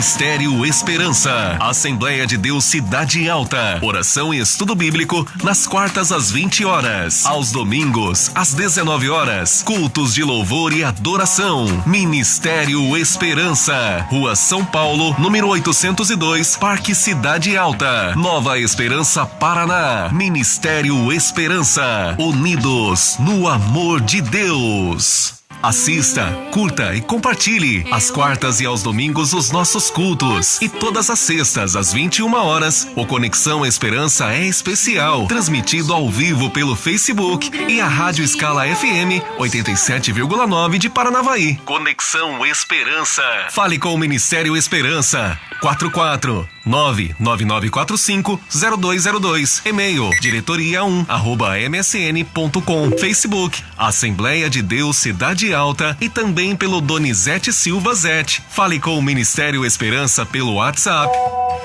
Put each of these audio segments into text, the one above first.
Ministério Esperança, Assembleia de Deus Cidade Alta, oração e estudo bíblico nas quartas às 20 horas, aos domingos às 19 horas, cultos de louvor e adoração. Ministério Esperança, Rua São Paulo, número 802, Parque Cidade Alta, Nova Esperança, Paraná. Ministério Esperança, unidos no amor de Deus. Assista, curta e compartilhe às quartas e aos domingos os nossos cultos. E todas as sextas às 21 horas, o Conexão Esperança é especial, transmitido ao vivo pelo Facebook e a Rádio Escala FM 87,9 de Paranavaí. Conexão Esperança. Fale com o Ministério Esperança. 44999450202. E-mail diretoria1@msn.com. Facebook Assembleia de Deus Cidade Alta e também pelo Donizete Silva Zete. Fale com o Ministério Esperança pelo WhatsApp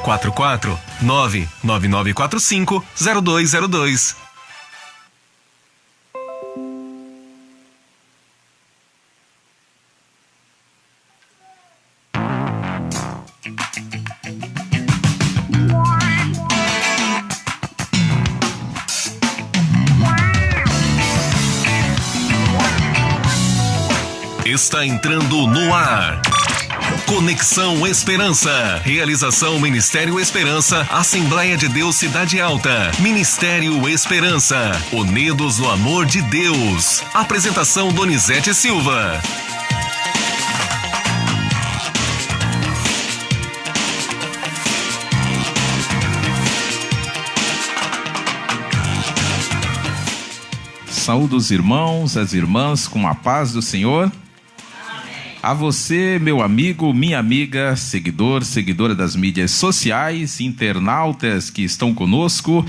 44999450202. Está entrando no ar. Conexão Esperança. Realização Ministério Esperança, Assembleia de Deus Cidade Alta. Ministério Esperança, unidos no amor de Deus. Apresentação Donizete Silva. Saúdo os irmãos, as irmãs com a paz do Senhor. A você, meu amigo, minha amiga, seguidor, seguidora das mídias sociais, internautas que estão conosco,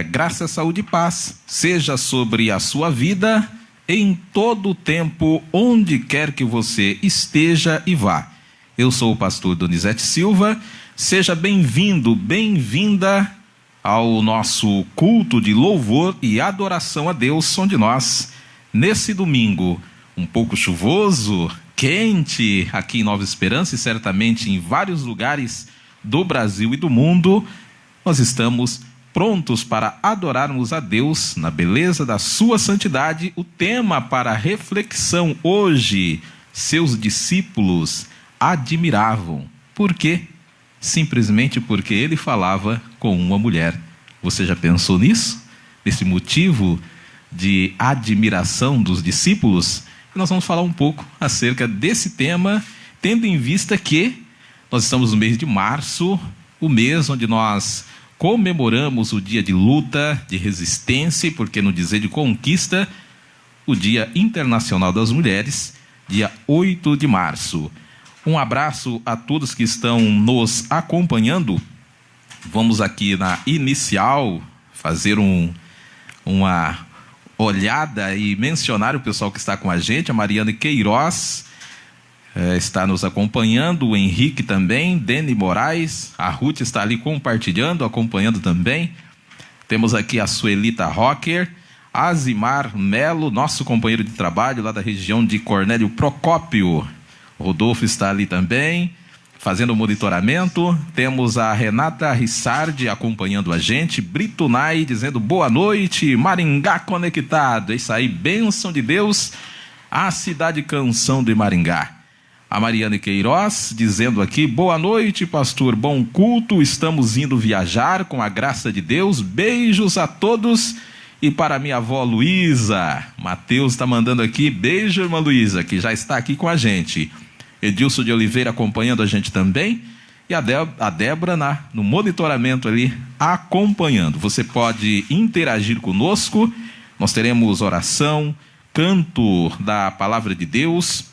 graça, saúde e paz seja sobre a sua vida em todo o tempo, onde quer que você esteja e vá. Eu sou o pastor Donizete Silva, seja bem-vindo, bem-vinda ao nosso culto de louvor e adoração a Deus, onde nós, nesse domingo, um pouco chuvoso, quente, aqui em Nova Esperança e certamente em vários lugares do Brasil e do mundo, nós estamos prontos para adorarmos a Deus na beleza da sua santidade. O tema para reflexão hoje, seus discípulos admiravam. Por quê? Simplesmente porque ele falava com uma mulher. Você já pensou nisso? Nesse motivo de admiração dos discípulos? E nós vamos falar um pouco acerca desse tema, tendo em vista que nós estamos no mês de março, o mês onde nós comemoramos o dia de luta, de resistência, e por que não dizer de conquista, o Dia Internacional das Mulheres, dia 8 de março. Um abraço a todos que estão nos acompanhando. Vamos aqui na inicial fazer uma olhada e mencionar o pessoal que está com a gente. A Mariana Queiroz está nos acompanhando, o Henrique também, Deni Moraes, a Ruth está ali compartilhando, acompanhando também. Temos aqui a Suelita Rocker, Azimar Melo, nosso companheiro de trabalho lá da região de Cornélio Procópio. Rodolfo está ali também, fazendo o monitoramento. Temos a Renata Rissardi acompanhando a gente. Brito Nai dizendo boa noite. Maringá conectado. É isso aí, bênção de Deus. A cidade canção de Maringá. A Mariane Queiroz dizendo aqui, boa noite, pastor. Bom culto. Estamos indo viajar com a graça de Deus. Beijos a todos. E para minha avó Luísa. Mateus está mandando aqui. Beijo, irmã Luísa, que já está aqui com a gente. Edilson de Oliveira acompanhando a gente também. E a Débora no monitoramento ali, acompanhando. Você pode interagir conosco. Nós teremos oração, canto da palavra de Deus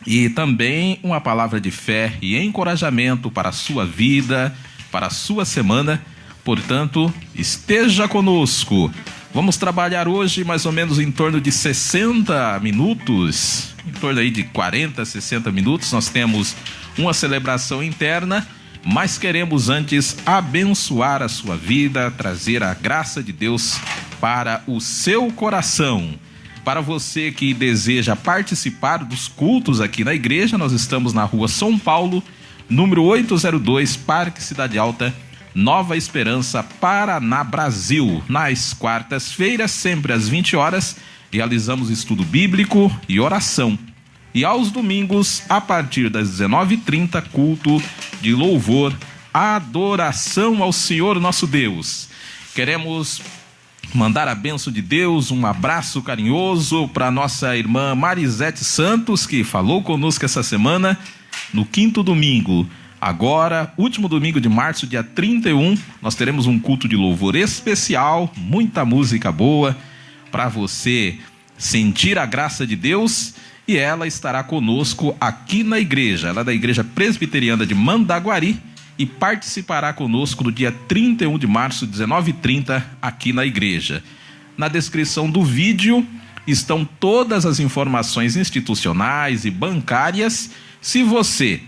e também uma palavra de fé e encorajamento para a sua vida, para a sua semana. Portanto, esteja conosco. Vamos trabalhar hoje mais ou menos em torno de 60 minutos, em torno aí de 40, 60 minutos. Nós temos uma celebração interna, mas queremos antes abençoar a sua vida, trazer a graça de Deus para o seu coração. Para você que deseja participar dos cultos aqui na igreja, nós estamos na Rua São Paulo, número 802, Parque Cidade Alta, Nova Esperança, Paraná, Brasil. Nas quartas-feiras, sempre às 20 horas, realizamos estudo bíblico e oração. E aos domingos, a partir das 19h30, culto de louvor, adoração ao Senhor nosso Deus. Queremos mandar a bênção de Deus, um abraço carinhoso para nossa irmã Marisete Santos, que falou conosco essa semana, no 5º domingo. Agora, último domingo de março, dia 31, nós teremos um culto de louvor especial, muita música boa, para você sentir a graça de Deus, e ela estará conosco aqui na igreja. Ela é da Igreja Presbiteriana de Mandaguari e participará conosco no dia 31 de março, 19h30, aqui na igreja. Na descrição do vídeo estão todas as informações institucionais e bancárias. Se você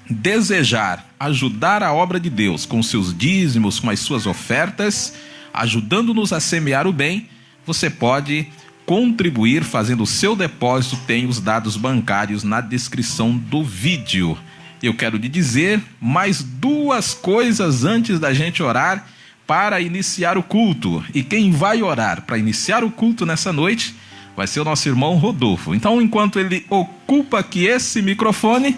desejar ajudar a obra de Deus com seus dízimos, com as suas ofertas, ajudando-nos a semear o bem, você pode contribuir fazendo o seu depósito. Tem os dados bancários na descrição do vídeo. Eu quero lhe dizer mais duas coisas antes da gente orar para iniciar o culto. E quem vai orar para iniciar o culto nessa noite vai ser o nosso irmão Rodolfo. Então, enquanto ele ocupa aqui esse microfone,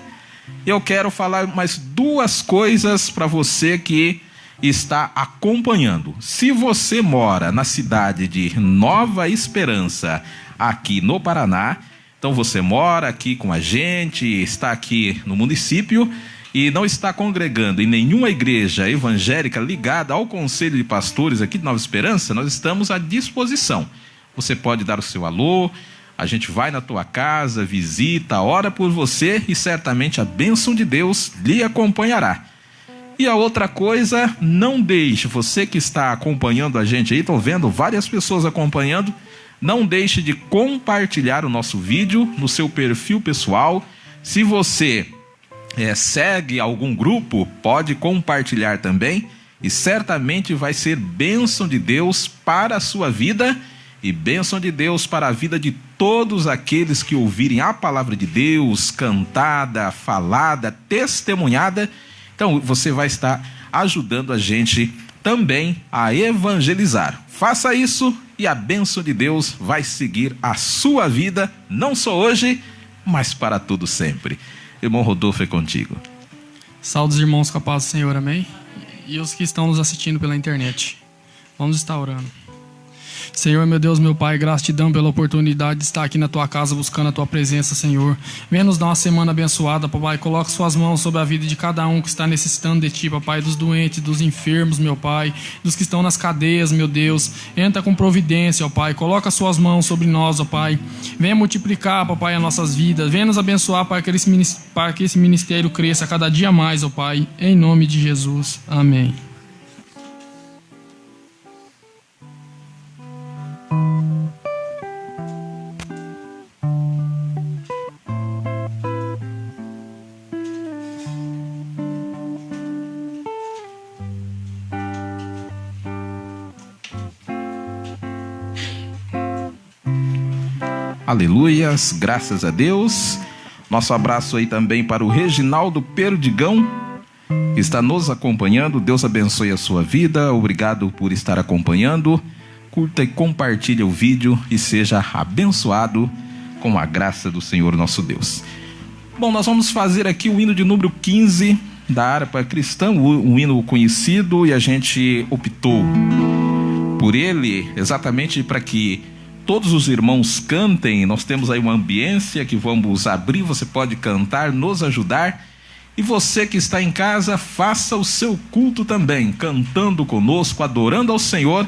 eu quero falar mais duas coisas para você que está acompanhando. Se você mora na cidade de Nova Esperança, aqui no Paraná, então você mora aqui com a gente, está aqui no município e não está congregando em nenhuma igreja evangélica ligada ao Conselho de Pastores aqui de Nova Esperança, nós estamos à disposição. Você pode dar o seu alô, a gente vai na tua casa, visita, ora por você e certamente a bênção de Deus lhe acompanhará. E a outra coisa, não deixe, você que está acompanhando a gente aí, estou vendo várias pessoas acompanhando, não deixe de compartilhar o nosso vídeo no seu perfil pessoal. Se você segue algum grupo, pode compartilhar também e certamente vai ser bênção de Deus para a sua vida e bênção de Deus para a vida de todos aqueles que ouvirem a palavra de Deus, cantada, falada, testemunhada. Então você vai estar ajudando a gente também a evangelizar. Faça isso e a bênção de Deus vai seguir a sua vida, não só hoje, mas para tudo sempre. Irmão Rodolfo, é contigo. Saúde os irmãos com a paz do Senhor, amém? E os que estão nos assistindo pela internet. Vamos estar orando. Senhor, meu Deus, meu Pai, gratidão pela oportunidade de estar aqui na Tua casa buscando a Tua presença, Senhor. Venha nos dar uma semana abençoada, Papai. Coloque Suas mãos sobre a vida de cada um que está necessitando de Ti, Papai. Dos doentes, dos enfermos, meu Pai. Dos que estão nas cadeias, meu Deus. Entra com providência, ó Pai. Coloca Suas mãos sobre nós, ó Pai. Venha multiplicar, Papai, as nossas vidas. Venha nos abençoar para que esse ministério cresça cada dia mais, ó Pai. Em nome de Jesus. Amém. Aleluias, graças a Deus. Nosso abraço aí também para o Reginaldo Perdigão, que está nos acompanhando. Deus abençoe a sua vida, obrigado por estar acompanhando. Curta e compartilhe o vídeo e seja abençoado com a graça do Senhor nosso Deus. Bom, nós vamos fazer aqui o hino de número 15 da harpa cristã, um hino conhecido, e a gente optou por ele exatamente para que todos os irmãos cantem. Nós temos aí uma ambiência que vamos abrir, você pode cantar, nos ajudar. E você que está em casa, faça o seu culto também, cantando conosco, adorando ao Senhor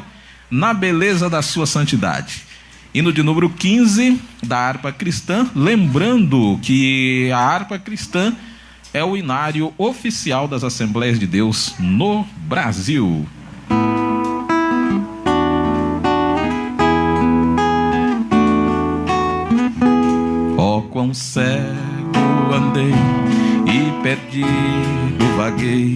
na beleza da sua santidade. Hino de número 15 da harpa cristã, lembrando que a harpa cristã é o hinário oficial das Assembleias de Deus no Brasil. Quão cego andei e perdido vaguei,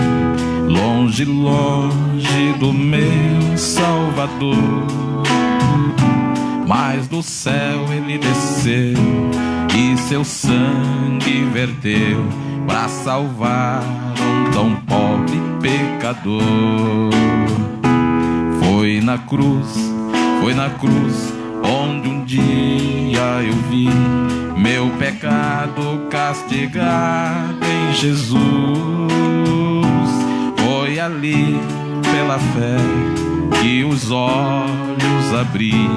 longe, longe do meu Salvador. Mas do céu ele desceu e seu sangue verteu para salvar um tão pobre pecador. Foi na cruz onde um dia eu vi meu pecado castigado em Jesus. Foi ali pela fé que os olhos abri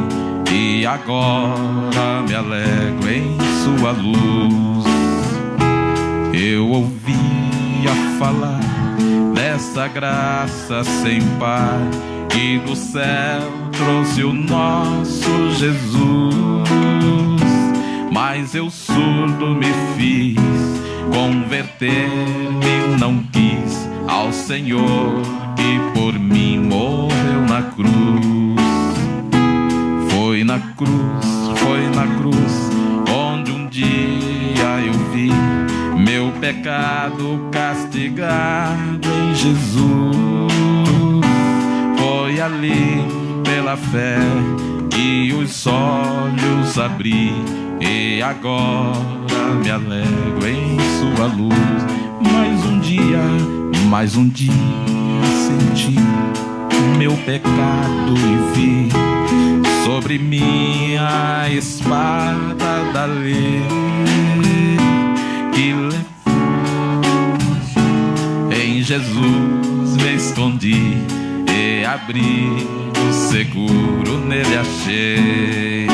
e agora me alegro em sua luz. Eu ouvia falar dessa graça sem par que do céu trouxe o nosso Jesus, mas eu surdo me fiz, converter-me não quis ao Senhor que por mim morreu na cruz. Foi na cruz onde um dia eu vi meu pecado castigado em Jesus. Foi ali pela fé que os olhos abri e agora me alegro em sua luz. Mais um dia senti meu pecado e vi sobre minha espada da lei que em Jesus me escondi e abrigo seguro nele achei.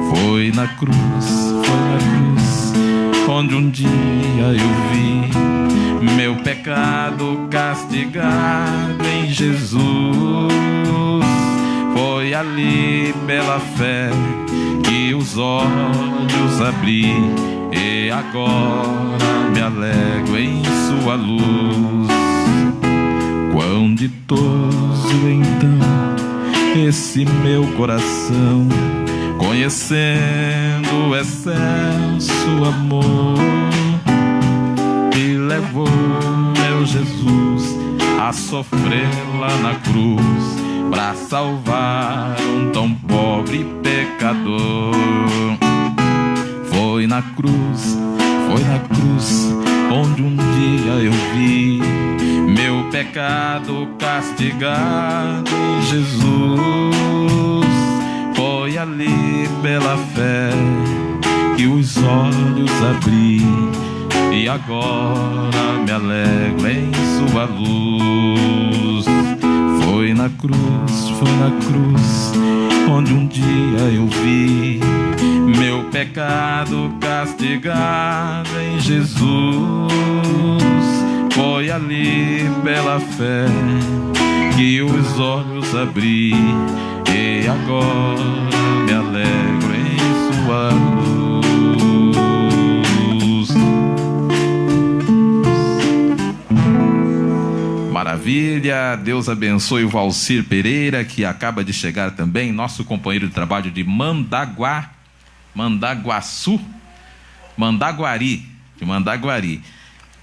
Foi na cruz onde um dia eu vi meu pecado castigado em Jesus. Foi ali pela fé que os olhos abri e agora me alegro em sua luz. Quão ditoso então esse meu coração, conhecendo o excelso amor que levou meu Jesus a sofrer lá na cruz para salvar um tão pobre pecador. Foi na cruz onde um dia eu vi meu pecado castigado em Jesus. Foi ali pela fé que os olhos abri e agora me alegro em sua luz. Foi na cruz onde um dia eu vi meu pecado castigado em Jesus. Foi ali pela fé que os olhos abri e agora me alegro em sua luz. Maravilha, Deus abençoe o Valcir Pereira, que acaba de chegar também, nosso companheiro de trabalho de Mandaguari.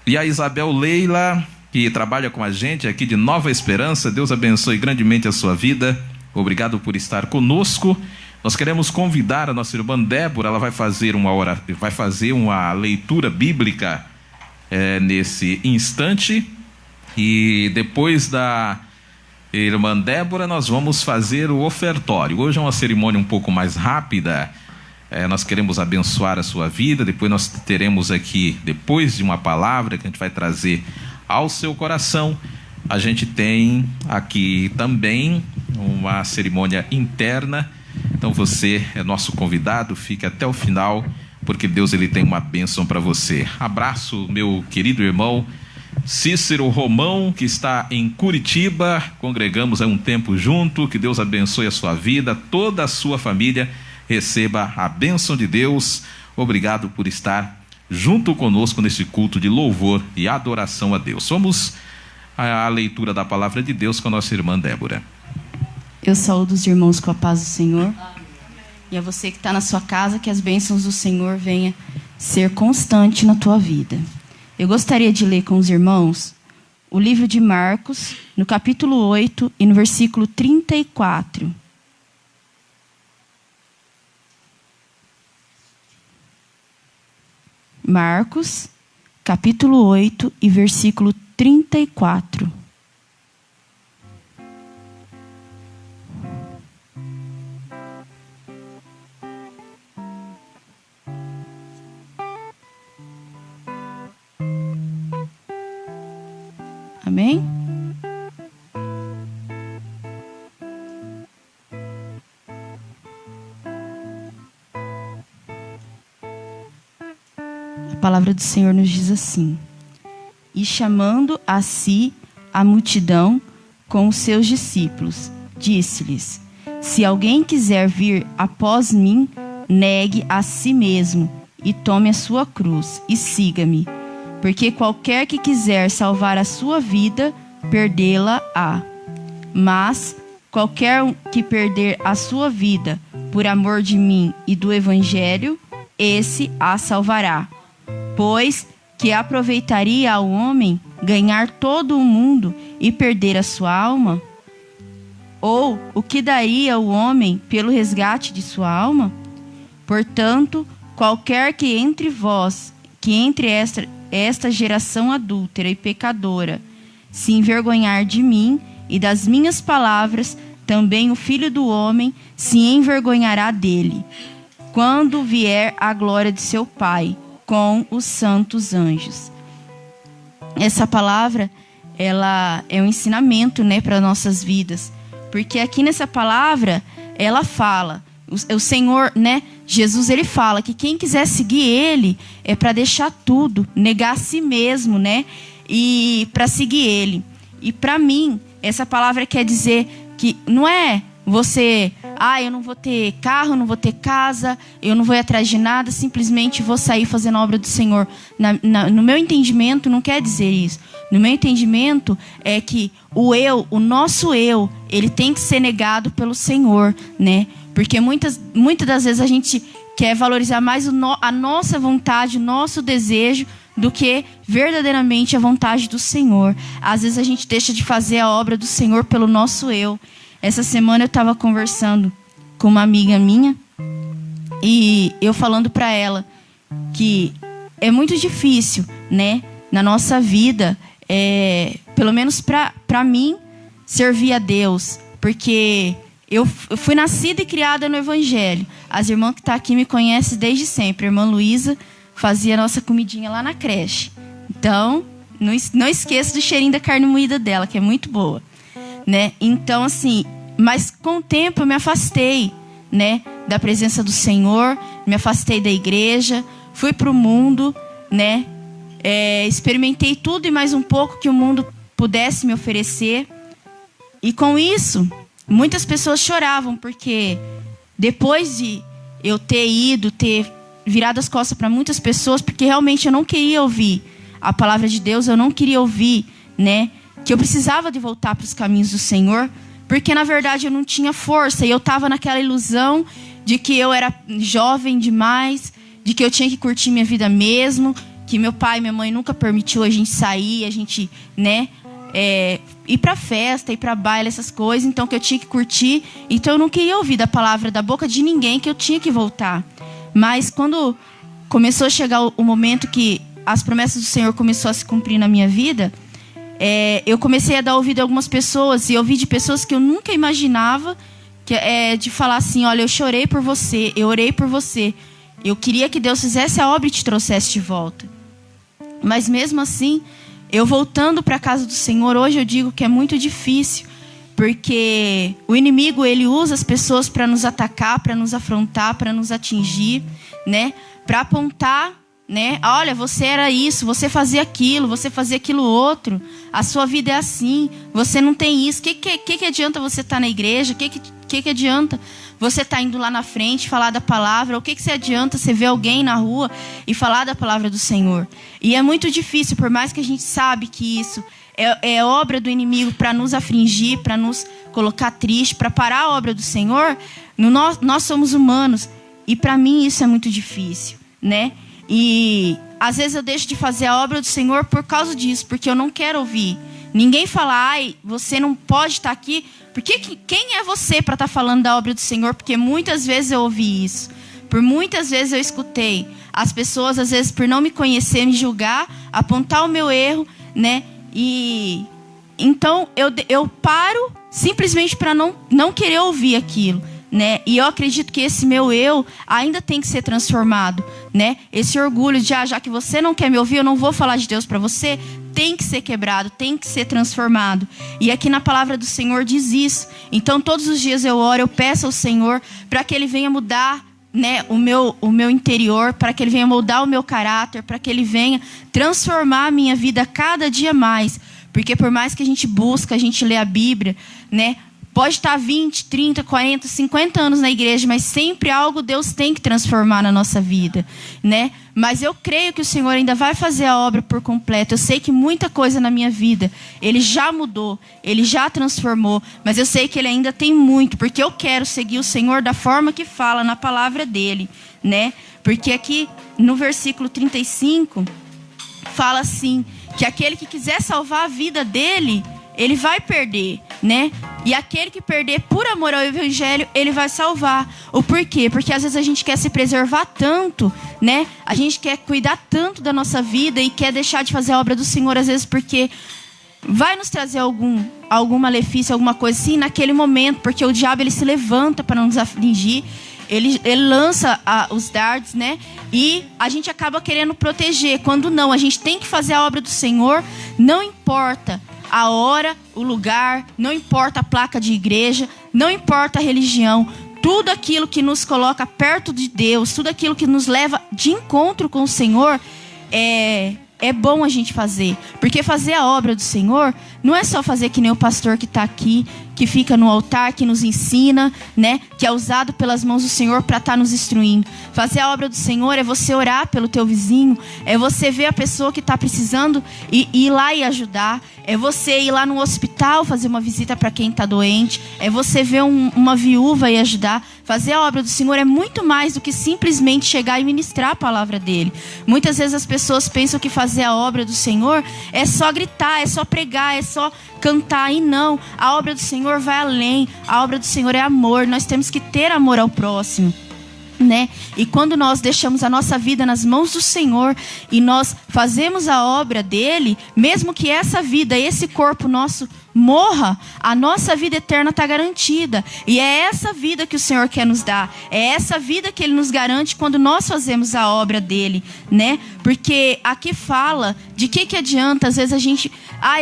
E a Isabel Leila, que trabalha com a gente aqui de Nova Esperança. Deus abençoe grandemente a sua vida. Obrigado por estar conosco. Nós queremos convidar a nossa irmã Débora. Ela vai fazer uma leitura bíblica nesse instante. E depois da irmã Débora, nós vamos fazer o ofertório. Hoje é uma cerimônia um pouco mais rápida. Nós queremos abençoar a sua vida. Depois nós teremos aqui, depois de uma palavra que a gente vai trazer ao seu coração, a gente tem aqui também uma cerimônia interna. Então você é nosso convidado, fique até o final, porque Deus ele tem uma bênção para você. Abraço, meu querido irmão Cícero Romão, que está em Curitiba. Congregamos há um tempo junto. Que Deus abençoe a sua vida, toda a sua família. Receba a bênção de Deus. Obrigado por estar junto conosco nesse culto de louvor e adoração a Deus. Vamos à leitura da palavra de Deus com a nossa irmã Débora. Eu saúdo os irmãos com a paz do Senhor. E a você que está na sua casa, que as bênçãos do Senhor venham ser constante na tua vida. Eu gostaria de ler com os irmãos o livro de Marcos, no capítulo 8 e no versículo 34. Marcos, capítulo 8 e versículo 34. Amém? A palavra do Senhor nos diz assim: e chamando a si a multidão com os seus discípulos, disse-lhes: se alguém quiser vir após mim, negue a si mesmo e tome a sua cruz e siga-me. Porque qualquer que quiser salvar a sua vida, perdê-la-á. Mas qualquer que perder a sua vida por amor de mim e do Evangelho, esse a salvará. Pois que aproveitaria ao homem ganhar todo o mundo e perder a sua alma? Ou o que daria o homem pelo resgate de sua alma? Portanto, qualquer que entre vós, que entre esta geração adúltera e pecadora, se envergonhar de mim e das minhas palavras, também o Filho do Homem se envergonhará dele, quando vier a glória de seu Pai, com os santos anjos. Essa palavra, ela é um ensinamento, né, para nossas vidas, porque aqui nessa palavra, ela fala, o Senhor, né, Jesus, ele fala que quem quiser seguir ele é para deixar tudo, negar a si mesmo, né? E para seguir ele. E para mim, essa palavra quer dizer que não é você, eu não vou ter carro, não vou ter casa, eu não vou ir atrás de nada, simplesmente vou sair fazendo a obra do Senhor. No meu entendimento, não quer dizer isso. No meu entendimento, é que o nosso eu, ele tem que ser negado pelo Senhor, né? Porque muitas das vezes a gente quer valorizar mais a nossa vontade, o nosso desejo, do que verdadeiramente a vontade do Senhor. Às vezes a gente deixa de fazer a obra do Senhor pelo nosso eu. Essa semana eu estava conversando com uma amiga minha e eu falando para ela que é muito difícil, né, na nossa vida, pelo menos para mim, servir a Deus, porque eu fui nascida e criada no Evangelho. As irmãs que estão aqui me conhecem desde sempre. A irmã Luísa fazia a nossa comidinha lá na creche. Então, não esqueça do cheirinho da carne moída dela, que é muito boa, né? Então, assim, mas com o tempo eu me afastei, né, da presença do Senhor, me afastei da igreja, fui para o mundo, né? Experimentei tudo e mais um pouco que o mundo pudesse me oferecer. E com isso, muitas pessoas choravam, porque depois de eu ter virado as costas para muitas pessoas, porque realmente eu não queria ouvir a palavra de Deus, eu não queria ouvir, né, que eu precisava de voltar para os caminhos do Senhor, porque na verdade eu não tinha força, e eu estava naquela ilusão de que eu era jovem demais, de que eu tinha que curtir minha vida mesmo, que meu pai e minha mãe nunca permitiu a gente sair, a gente, né, ir pra festa, ir pra baile, essas coisas, então que eu tinha que curtir. Então eu não queria ouvir da palavra da boca de ninguém que eu tinha que voltar. Mas quando começou a chegar o momento que as promessas do Senhor começou a se cumprir na minha vida, eu comecei a dar ouvido a algumas pessoas, e ouvi de pessoas que eu nunca imaginava, de falar assim: olha, eu chorei por você, eu orei por você, eu queria que Deus fizesse a obra e te trouxesse de volta. Mas mesmo assim, eu voltando para a casa do Senhor, hoje eu digo que é muito difícil, porque o inimigo, ele usa as pessoas para nos atacar, para nos afrontar, para nos atingir, né? Para apontar, né? Olha, você era isso, você fazia aquilo outro, a sua vida é assim, você não tem isso. Que adianta você estar na igreja? Que adianta você estar indo lá na frente falar da palavra? O que adianta você ver alguém na rua e falar da palavra do Senhor? E é muito difícil, por mais que a gente sabe que isso é obra do inimigo para nos afligir, para nos colocar triste, para parar a obra do Senhor. Nós somos humanos, e para mim isso é muito difícil, né? E às vezes eu deixo de fazer a obra do Senhor por causa disso, porque eu não quero ouvir ninguém falar: você não pode estar aqui. Porque quem é você para estar falando da obra do Senhor? Porque muitas vezes eu ouvi isso. Por muitas vezes eu escutei: as pessoas, às vezes, por não me conhecer, me julgar, apontar o meu erro, né? E então eu paro simplesmente para não querer ouvir aquilo, né? E eu acredito que esse meu eu ainda tem que ser transformado, né? Esse orgulho de, já que você não quer me ouvir, eu não vou falar de Deus para você, tem que ser quebrado, tem que ser transformado. E aqui na palavra do Senhor diz isso. Então todos os dias eu oro, eu peço ao Senhor para que Ele venha mudar, né, o meu interior, para que Ele venha moldar o meu caráter, para que Ele venha transformar a minha vida cada dia mais. Porque por mais que a gente busca, a gente lê a Bíblia, né? Pode estar 20, 30, 40, 50 anos na igreja, mas sempre algo Deus tem que transformar na nossa vida, né? Mas eu creio que o Senhor ainda vai fazer a obra por completo. Eu sei que muita coisa na minha vida Ele já mudou, Ele já transformou, mas eu sei que Ele ainda tem muito, porque eu quero seguir o Senhor da forma que fala na palavra dEle, né? Porque aqui no versículo 35 fala assim, que aquele que quiser salvar a vida dele, ele vai perder, né? E aquele que perder por amor ao evangelho, ele vai salvar. O porquê? Porque às vezes a gente quer se preservar tanto, né? A gente quer cuidar tanto da nossa vida e quer deixar de fazer a obra do Senhor, às vezes porque vai nos trazer algum malefício, alguma coisa assim, naquele momento, porque o diabo ele se levanta para nos afligir. Ele lança os dardos, né? E a gente acaba querendo proteger. Quando não, a gente tem que fazer a obra do Senhor, não importa a hora, o lugar, não importa a placa de igreja, não importa a religião. Tudo aquilo que nos coloca perto de Deus, tudo aquilo que nos leva de encontro com o Senhor, é bom a gente fazer. Porque fazer a obra do Senhor não é só fazer que nem o pastor que está aqui, que fica no altar, que nos ensina, né? Que é usado pelas mãos do Senhor para estar nos instruindo. Fazer a obra do Senhor é você orar pelo teu vizinho, é você ver a pessoa que está precisando e ir lá e ajudar, é você ir lá no hospital fazer uma visita para quem está doente, é você ver uma viúva e ajudar. Fazer a obra do Senhor é muito mais do que simplesmente chegar e ministrar a palavra dele. Muitas vezes as pessoas pensam que fazer a obra do Senhor é só gritar, é só pregar, é só cantar. E não, a obra do Senhor vai além. A obra do Senhor é amor. Nós temos que ter amor ao próximo, né? E quando nós deixamos a nossa vida nas mãos do Senhor e nós fazemos a obra dele, mesmo que essa vida, esse corpo nosso morra, a nossa vida eterna está garantida. E é essa vida que o Senhor quer nos dar. É essa vida que Ele nos garante quando nós fazemos a obra dele, né? Porque aqui fala de que adianta, às vezes a gente...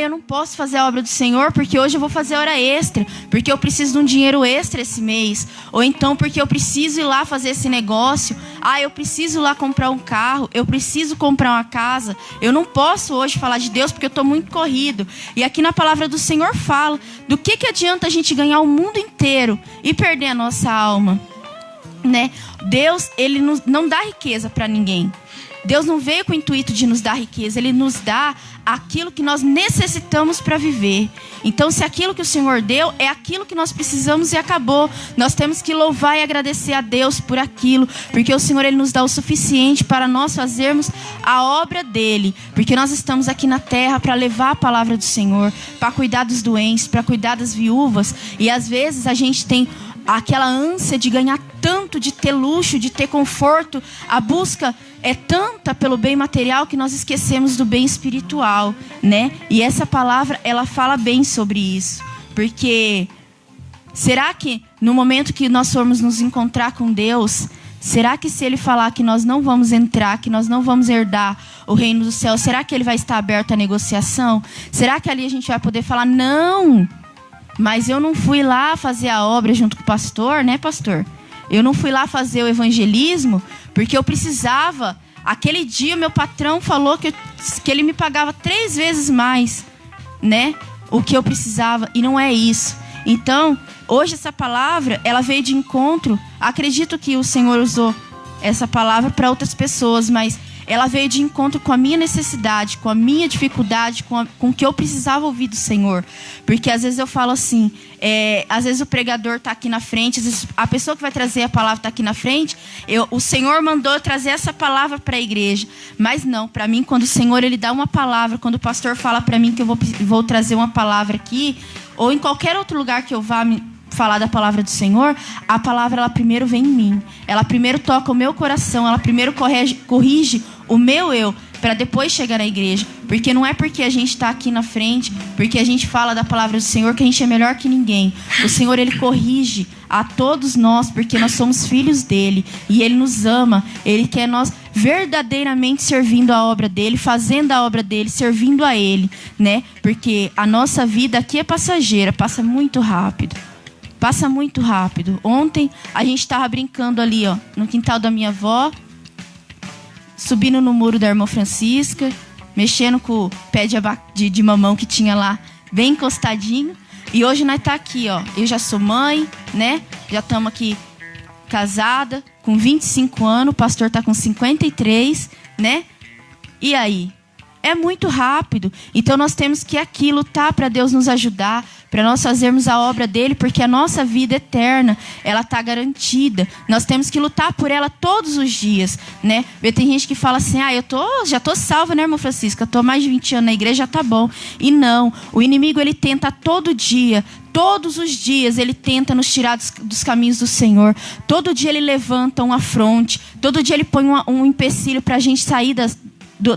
eu não posso fazer a obra do Senhor porque hoje eu vou fazer hora extra, porque eu preciso de um dinheiro extra esse mês. Ou então porque eu preciso ir lá fazer esse negócio. Eu preciso ir lá comprar um carro, eu preciso comprar uma casa. Eu não posso hoje falar de Deus porque eu estou muito corrido. E aqui na palavra do Senhor fala do que adianta a gente ganhar o mundo inteiro e perder a nossa alma, né? Deus, Ele não dá riqueza para ninguém. Deus não veio com o intuito de nos dar riqueza. Ele nos dá aquilo que nós necessitamos para viver. Então, se aquilo que o Senhor deu é aquilo que nós precisamos e acabou, nós temos que louvar e agradecer a Deus por aquilo, porque o Senhor Ele nos dá o suficiente para nós fazermos a obra dEle. Porque nós estamos aqui na terra para levar a palavra do Senhor, para cuidar dos doentes, para cuidar das viúvas. E às vezes a gente tem aquela ânsia de ganhar tanto, de ter luxo, de ter conforto. A busca é tanta pelo bem material que nós esquecemos do bem espiritual, né? E essa palavra, ela fala bem sobre isso. Porque será que no momento que nós formos nos encontrar com Deus, será que se Ele falar que nós não vamos entrar, que nós não vamos herdar o reino do céu, será que Ele vai estar aberto à negociação? Será que ali a gente vai poder falar, não, mas eu não fui lá fazer a obra junto com o pastor, né, pastor? Eu não fui lá fazer o evangelismo porque eu precisava. Aquele dia meu patrão falou que ele me pagava 3 vezes mais, né, o que eu precisava. E não é isso. Então, hoje essa palavra, ela veio de encontro. Acredito que o Senhor usou essa palavra para outras pessoas, mas ela veio de encontro com a minha necessidade, com a minha dificuldade, com o que eu precisava ouvir do Senhor. Porque às vezes eu falo assim, às vezes o pregador está aqui na frente, às vezes a pessoa que vai trazer a palavra está aqui na frente, o Senhor mandou eu trazer essa palavra para a igreja. Mas não, para mim, quando o Senhor Ele dá uma palavra, quando o pastor fala para mim que eu vou trazer uma palavra aqui, ou em qualquer outro lugar que eu vá falar da palavra do Senhor, a palavra ela primeiro vem em mim. Ela primeiro toca o meu coração, ela primeiro corrige o meu eu, para depois chegar na igreja. Porque não é porque a gente está aqui na frente, porque a gente fala da palavra do Senhor, que a gente é melhor que ninguém. O Senhor, Ele corrige a todos nós, porque nós somos filhos dEle. E Ele nos ama. Ele quer nós verdadeiramente servindo a obra dEle, fazendo a obra dEle, servindo a Ele, né? Porque a nossa vida aqui é passageira, passa muito rápido. Passa muito rápido. Ontem a gente estava brincando ali, ó, no quintal da minha avó, subindo no muro da irmã Francisca, mexendo com o pé de mamão que tinha lá, bem encostadinho. E hoje nós tá aqui, ó. Eu já sou mãe, né? Já estamos aqui casada, com 25 anos. O pastor tá com 53, né? E aí? É muito rápido. Então nós temos que aqui lutar para Deus nos ajudar, para nós fazermos a obra dele, porque a nossa vida eterna, ela está garantida. Nós temos que lutar por ela todos os dias, né? Tem gente que fala assim, já tô salva, né, irmã Francisca? Tô mais de 20 anos na igreja, já tá bom. E não, o inimigo, ele tenta todo dia, todos os dias, ele tenta nos tirar dos caminhos do Senhor. Todo dia ele levanta uma afronte, todo dia ele põe um empecilho para a gente sair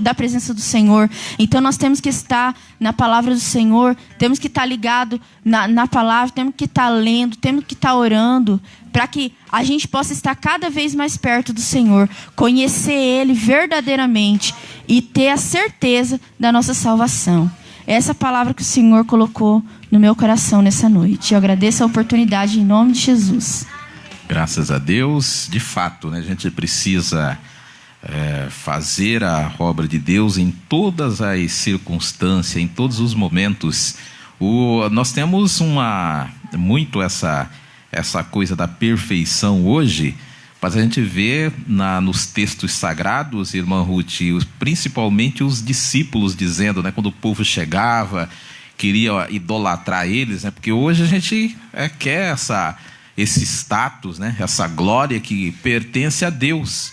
da presença do Senhor. Então nós temos que estar na palavra do Senhor, temos que estar ligado na palavra, temos que estar lendo, temos que estar orando, para que a gente possa estar cada vez mais perto do Senhor, conhecer Ele verdadeiramente e ter a certeza da nossa salvação. Essa palavra que o Senhor colocou no meu coração nessa noite. Eu agradeço a oportunidade em nome de Jesus. Graças a Deus. De fato, né, a gente precisa fazer a obra de Deus em todas as circunstâncias, em todos os momentos. Nós temos muito essa coisa da perfeição hoje, mas a gente vê nos textos sagrados, irmã Ruth, principalmente os discípulos dizendo, né, quando o povo chegava, queria idolatrar eles, né, porque hoje a gente quer esse status, né, essa glória que pertence a Deus.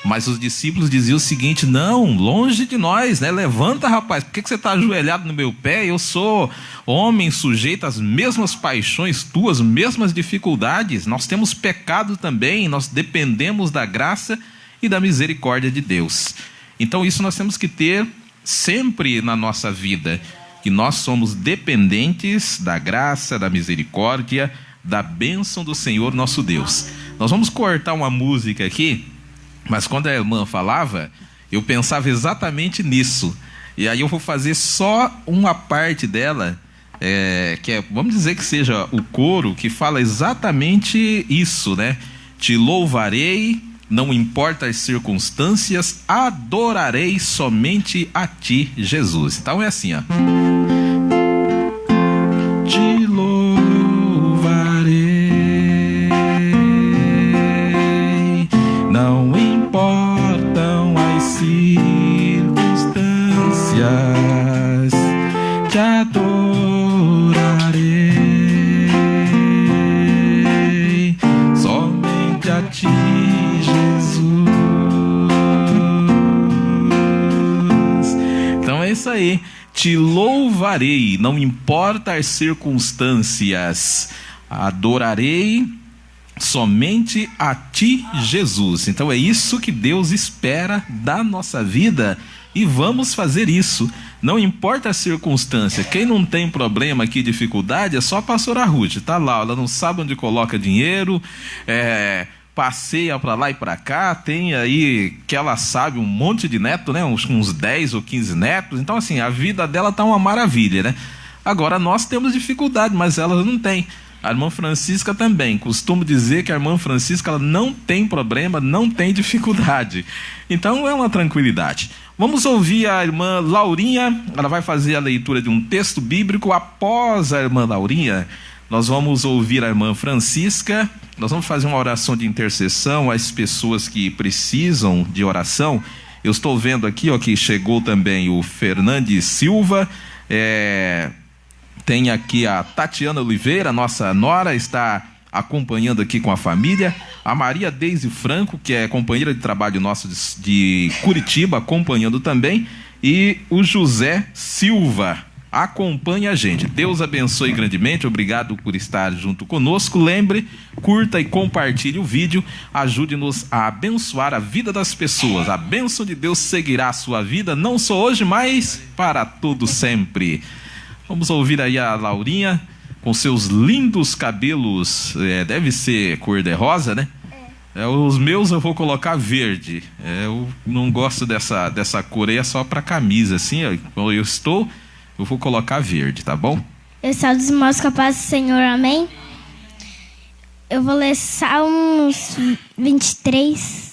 Mas os discípulos diziam o seguinte: não, longe de nós, né? Levanta, rapaz, por que você está ajoelhado no meu pé? Eu sou homem sujeito às mesmas paixões tuas, mesmas dificuldades. Nós temos pecado também, nós dependemos da graça e da misericórdia de Deus. Então isso nós temos que ter sempre na nossa vida, que nós somos dependentes da graça, da misericórdia, da bênção do Senhor nosso Deus. Nós vamos cortar uma música aqui, mas quando a irmã falava, eu pensava exatamente nisso. E aí eu vou fazer só uma parte dela, vamos dizer que seja o coro, que fala exatamente isso, né? Te louvarei, não importa as circunstâncias, adorarei somente a ti, Jesus. Então é assim, ó. Te louvarei, não importam as circunstâncias, te adorarei somente a ti, Jesus. Então é isso aí. Te louvarei, não importa as circunstâncias, adorarei somente a ti, Jesus. Então é isso que Deus espera da nossa vida e vamos fazer isso. Não importa a circunstância. Quem não tem problema aqui, dificuldade, é só a pastora Ruth. Tá lá, ela não sabe onde coloca dinheiro, passeia para lá e para cá, tem aí que ela sabe um monte de netos, né? Uns 10 ou 15 netos. Então assim, a vida dela tá uma maravilha, né? Agora nós temos dificuldade, mas ela não tem. A irmã Francisca também. Costumo dizer que a irmã Francisca ela não tem problema, não tem dificuldade. Então é uma tranquilidade. Vamos ouvir a irmã Laurinha. Ela vai fazer a leitura de um texto bíblico. Após a irmã Laurinha, nós vamos ouvir a irmã Francisca. Nós vamos fazer uma oração de intercessão às pessoas que precisam de oração. Eu estou vendo aqui, ó, que chegou também o Fernandes Silva. Tem aqui a Tatiana Oliveira, nossa nora, está acompanhando aqui com a família. A Maria Deise Franco, que é companheira de trabalho nosso de Curitiba, acompanhando também. E o José Silva, acompanhe a gente. Deus abençoe grandemente, obrigado por estar junto conosco. Lembre, curta e compartilhe o vídeo, ajude-nos a abençoar a vida das pessoas. A bênção de Deus seguirá a sua vida, não só hoje, mas para todo sempre. Vamos ouvir aí a Laurinha, com seus lindos cabelos, deve ser cor-de-rosa, né? Os meus eu vou colocar verde. Eu não gosto dessa cor aí, é só para camisa, assim. Quando eu vou colocar verde, tá bom? Eu sou dos irmãos com a paz do Senhor, amém? Eu vou ler Salmos 23.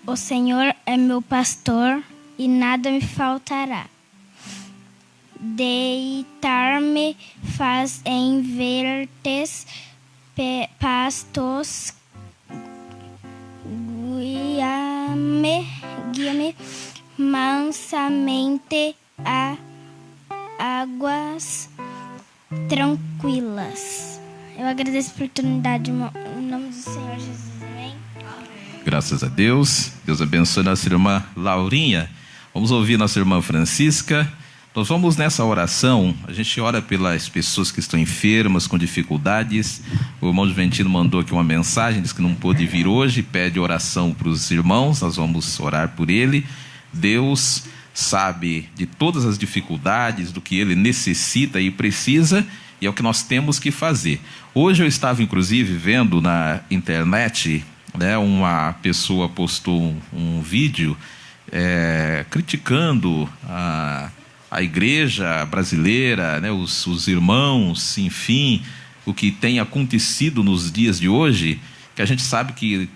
O Senhor é meu pastor e nada me faltará. Deitar-me faz em verdes pastos, guia-me mansamente a águas tranquilas. Eu agradeço a oportunidade em nome do Senhor Jesus. Amém? Graças a Deus. Deus abençoe nossa irmã Laurinha. Vamos ouvir nossa irmã Francisca. Nós vamos nessa oração, a gente ora pelas pessoas que estão enfermas, com dificuldades. O irmão Juventino mandou aqui uma mensagem, diz que não pôde vir hoje, pede oração para os irmãos, nós vamos orar por ele. Deus sabe de todas as dificuldades, do que ele necessita e precisa, e é o que nós temos que fazer. Hoje eu estava inclusive vendo na internet, né, uma pessoa postou um vídeo criticando a igreja brasileira, né, os irmãos, enfim, o que tem acontecido nos dias de hoje, que a gente sabe que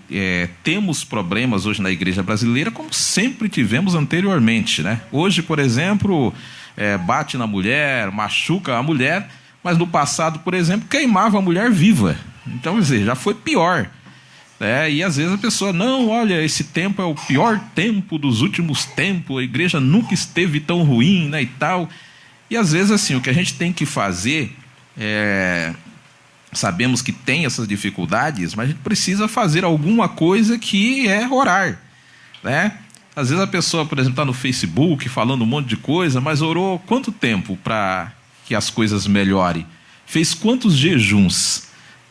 temos problemas hoje na igreja brasileira, como sempre tivemos anteriormente, né? Hoje, por exemplo, bate na mulher, machuca a mulher, mas no passado, por exemplo, queimava a mulher viva. Então, quer dizer, já foi pior. E às vezes a pessoa, não, olha, esse tempo é o pior tempo dos últimos tempos, a igreja nunca esteve tão ruim, né, e tal. E às vezes, assim, o que a gente tem que fazer, sabemos que tem essas dificuldades, mas a gente precisa fazer alguma coisa, que é orar, né? Às vezes a pessoa, por exemplo, está no Facebook falando um monte de coisa, mas orou quanto tempo para que as coisas melhorem? Fez quantos jejuns?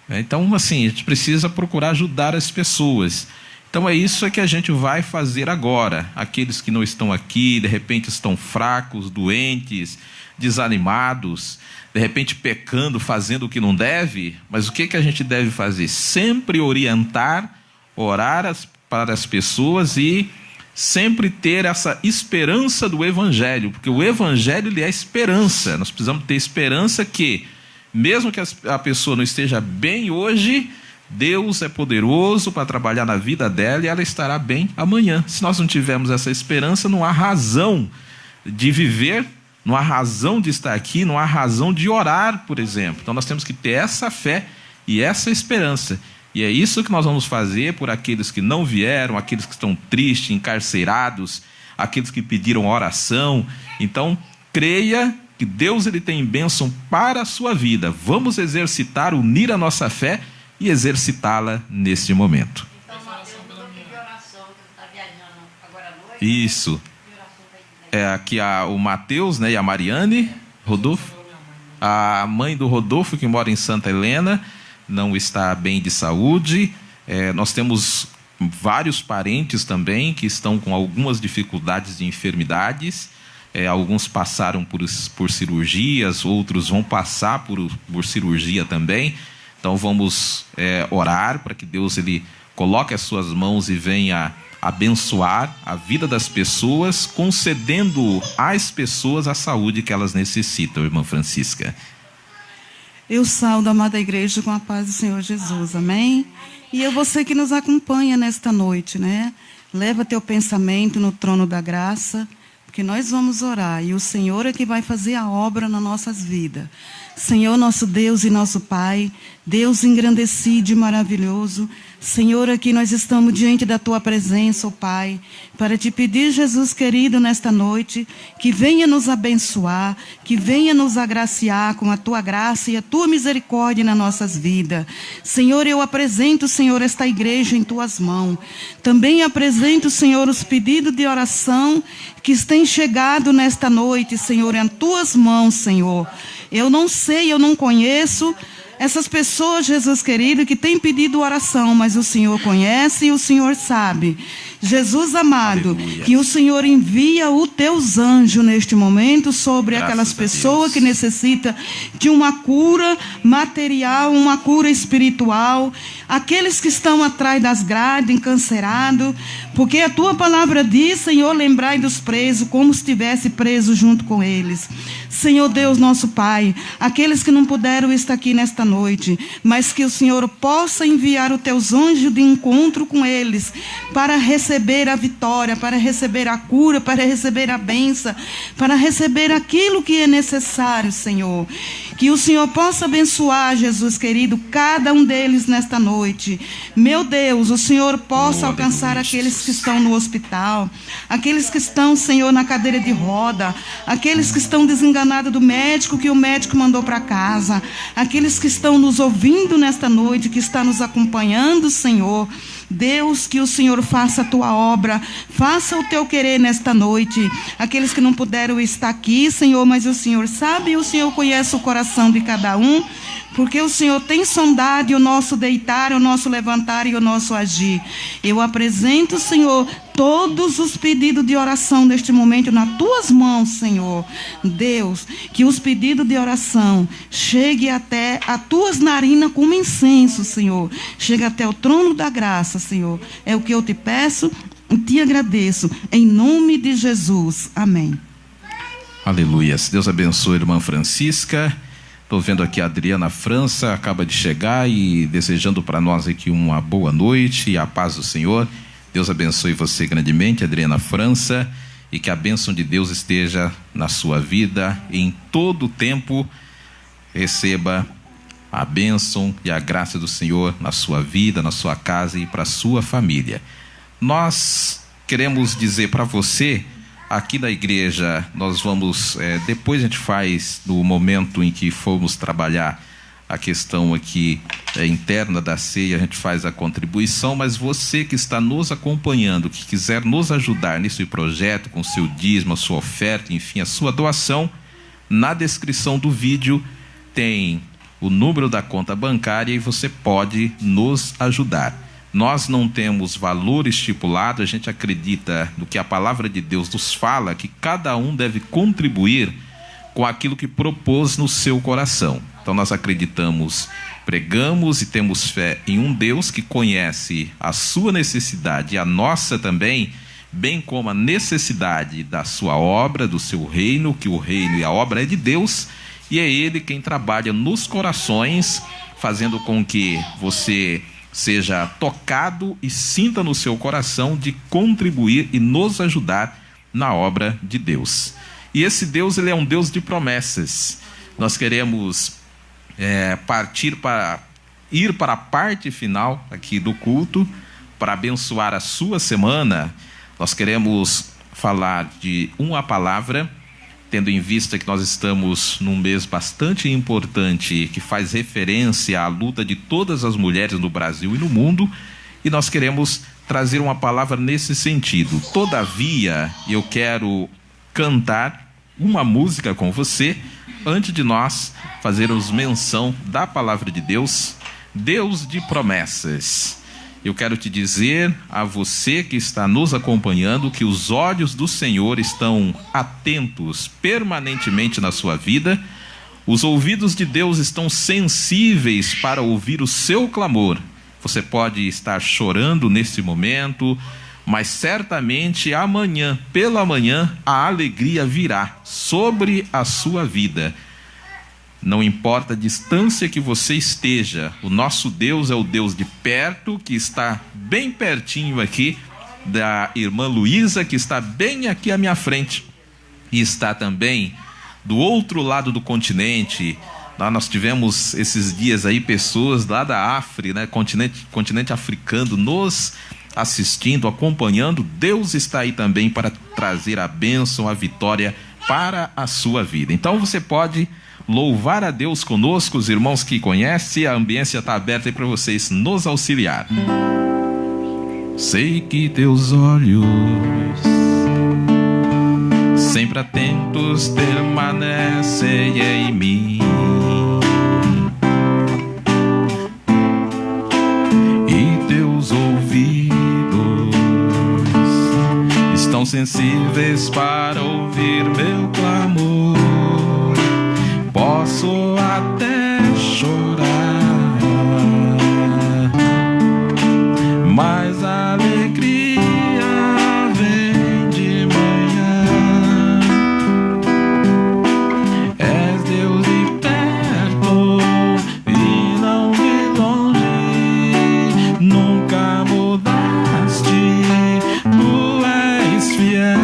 Então, assim, a gente precisa procurar ajudar as pessoas. Então, é isso que a gente vai fazer agora. Aqueles que não estão aqui, de repente estão fracos, doentes, desanimados, de repente pecando, fazendo o que não deve. Mas o que a gente deve fazer? Sempre orientar, orar para as pessoas e sempre ter essa esperança do Evangelho. Porque o Evangelho, ele é esperança. Nós precisamos ter esperança que, mesmo que a pessoa não esteja bem hoje, Deus é poderoso para trabalhar na vida dela e ela estará bem amanhã. Se nós não tivermos essa esperança, não há razão de viver, não há razão de estar aqui, não há razão de orar, por exemplo. Então nós temos que ter essa fé e essa esperança. E é isso que nós vamos fazer por aqueles que não vieram, aqueles que estão tristes, encarcerados, aqueles que pediram oração. Então, creia que Deus, ele tem bênção para a sua vida. Vamos exercitar, unir a nossa fé e exercitá-la neste momento. Então, Mateus mandou pedir oração, que está viajando agora à noite. Isso. Aqui o Mateus, né, e a Mariane Rodolfo. A mãe do Rodolfo, que mora em Santa Helena, não está bem de saúde. Nós temos vários parentes também que estão com algumas dificuldades de enfermidades. Alguns passaram por cirurgias, outros vão passar por cirurgia também. Então vamos orar para que Deus, ele coloque as suas mãos e venha abençoar a vida das pessoas, concedendo às pessoas a saúde que elas necessitam, irmã Francisca. Eu saúdo a amada igreja com a paz do Senhor Jesus, amém? E eu, você que nos acompanha nesta noite, né? Leva teu pensamento no trono da graça, que nós vamos orar e o Senhor é que vai fazer a obra nas nossas vidas. Senhor, nosso Deus e nosso Pai, Deus engrandecido e maravilhoso, Senhor, aqui nós estamos diante da Tua presença, ó Pai, para te pedir, Jesus querido, nesta noite, que venha nos abençoar, que venha nos agraciar com a Tua graça e a Tua misericórdia nas nossas vidas. Senhor, eu apresento, Senhor, esta igreja em Tuas mãos. Também apresento, Senhor, os pedidos de oração que têm chegado nesta noite, Senhor, em Tuas mãos, Senhor. Eu não sei, eu não conheço essas pessoas, Jesus querido, que têm pedido oração, mas o Senhor conhece e o Senhor sabe. Jesus amado, aleluia, que o Senhor envia os teus anjos neste momento sobre aquelas pessoas que necessitam de uma cura material, uma cura espiritual, aqueles que estão atrás das grades, encarcerados, porque a tua palavra diz, Senhor, lembrai dos presos, como se estivesse preso junto com eles. Senhor Deus, nosso Pai, aqueles que não puderam estar aqui nesta noite, mas que o Senhor possa enviar os teus anjos de encontro com eles, para receber a vitória, para receber a cura, para receber a bênção, para receber aquilo que é necessário, Senhor. Que o Senhor possa abençoar, Jesus querido, cada um deles nesta noite. Meu Deus, o Senhor possa alcançar aqueles que estão no hospital, aqueles que estão, Senhor, na cadeira de roda, aqueles que estão desenganados do médico, que o médico mandou para casa, aqueles que estão nos ouvindo nesta noite, que está nos acompanhando, Senhor. Deus, que o Senhor faça a tua obra, faça o teu querer nesta noite. Aqueles que não puderam estar aqui, Senhor, mas o Senhor sabe e o Senhor conhece o coração de cada um, porque o Senhor tem sondado o nosso deitar, o nosso levantar e o nosso agir. Eu apresento, Senhor, todos os pedidos de oração neste momento nas tuas mãos, Senhor. Deus, que os pedidos de oração cheguem até as tuas narinas como incenso, Senhor. Chegue até o trono da graça, Senhor. É o que eu te peço e te agradeço. Em nome de Jesus. Amém. Aleluia. Deus abençoe a irmã Francisca. Estou vendo aqui a Adriana França, acaba de chegar e desejando para nós aqui uma boa noite e a paz do Senhor. Deus abençoe você grandemente, Adriana França, e que a bênção de Deus esteja na sua vida em todo o tempo. Receba a bênção e a graça do Senhor na sua vida, na sua casa e para a sua família. Nós queremos dizer para você, aqui da igreja, nós vamos, depois a gente faz, no momento em que formos trabalhar a questão aqui interna da ceia, a gente faz a contribuição, mas você que está nos acompanhando, que quiser nos ajudar nesse projeto, com seu dízimo, a sua oferta, enfim, a sua doação, na descrição do vídeo tem o número da conta bancária e você pode nos ajudar. Nós não temos valor estipulado, a gente acredita no que a palavra de Deus nos fala, que cada um deve contribuir com aquilo que propôs no seu coração. Então nós acreditamos, pregamos e temos fé em um Deus que conhece a sua necessidade e a nossa também, bem como a necessidade da sua obra, do seu reino, que o reino e a obra é de Deus, e é Ele quem trabalha nos corações, fazendo com que você seja tocado e sinta no seu coração de contribuir e nos ajudar na obra de Deus. E esse Deus, ele é um Deus de promessas. Nós queremos ir para a parte final aqui do culto, para abençoar a sua semana. Nós queremos falar de uma palavra, tendo em vista que nós estamos num mês bastante importante, que faz referência à luta de todas as mulheres no Brasil e no mundo, e nós queremos trazer uma palavra nesse sentido. Todavia, eu quero cantar uma música com você, antes de nós fazermos menção da palavra de Deus, Deus de promessas. Eu quero te dizer a você que está nos acompanhando que os olhos do Senhor estão atentos permanentemente na sua vida. Os ouvidos de Deus estão sensíveis para ouvir o seu clamor. Você pode estar chorando nesse momento, mas certamente amanhã, pela manhã, a alegria virá sobre a sua vida. Não importa a distância que você esteja, o nosso Deus é o Deus de perto, que está bem pertinho aqui da irmã Luísa, que está bem aqui à minha frente, e está também do outro lado do continente, Nós tivemos esses dias aí pessoas lá da África, né, continente africano, nos assistindo, acompanhando. Deus está aí também para trazer a bênção, a vitória para a sua vida. Então você pode louvar a Deus conosco, os irmãos que conhecem, a ambiência está aberta aí para vocês nos auxiliar. Sei que teus olhos, sempre atentos, permanecem em mim, e teus ouvidos estão sensíveis para ouvir meu clamor. Posso até chorar, mas a alegria vem de manhã. És Deus de perto e não de longe, nunca mudaste, tu és fiel.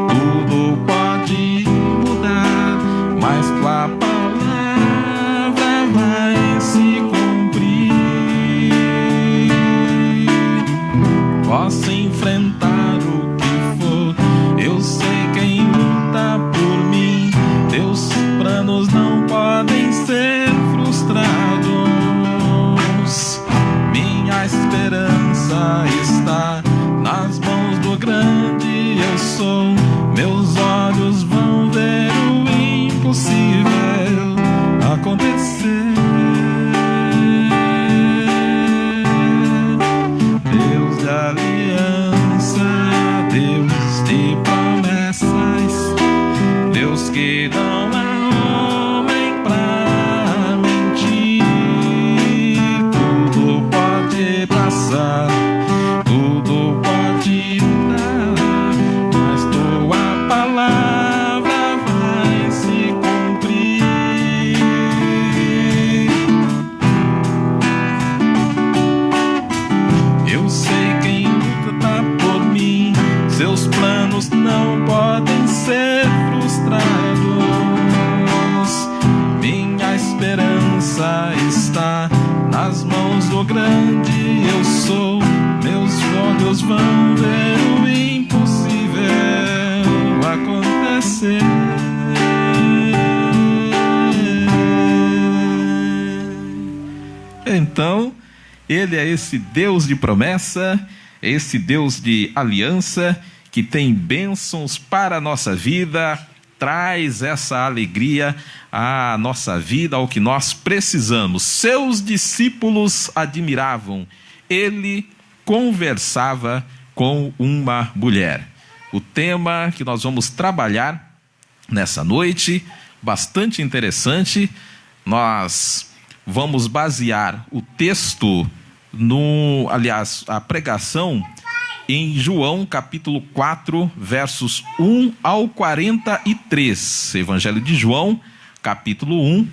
Tudo pode mudar, mas tua palavra vai se cumprir. Posso enfrentar o que for, eu sei quem luta por mim. Teus planos não podem ser frustrados. Minha esperança está nas mãos do grande eu sou. Meus olhos vão ver o impossível acontecer. Deus de aliança, Deus de promessas, Deus que não é homem pra mentir. Tudo pode passar, tudo pode mudar, mas tua palavra vai se cumprir. Eu sei quem luta por mim, seus planos não podem ser frustrados. Minha esperança está nas mãos do grande eu sou. Meus olhos vão ver o impossível acontecer. Então, Ele é esse Deus de promessa, é esse Deus de aliança, que tem bênçãos para a nossa vida, traz essa alegria à nossa vida, ao que nós precisamos. Seus discípulos admiravam, ele conversava com uma mulher. O tema que nós vamos trabalhar nessa noite, bastante interessante. Nós vamos basear o texto a pregação em João capítulo 4, versos 1 ao 43. Evangelho de João, capítulo 1,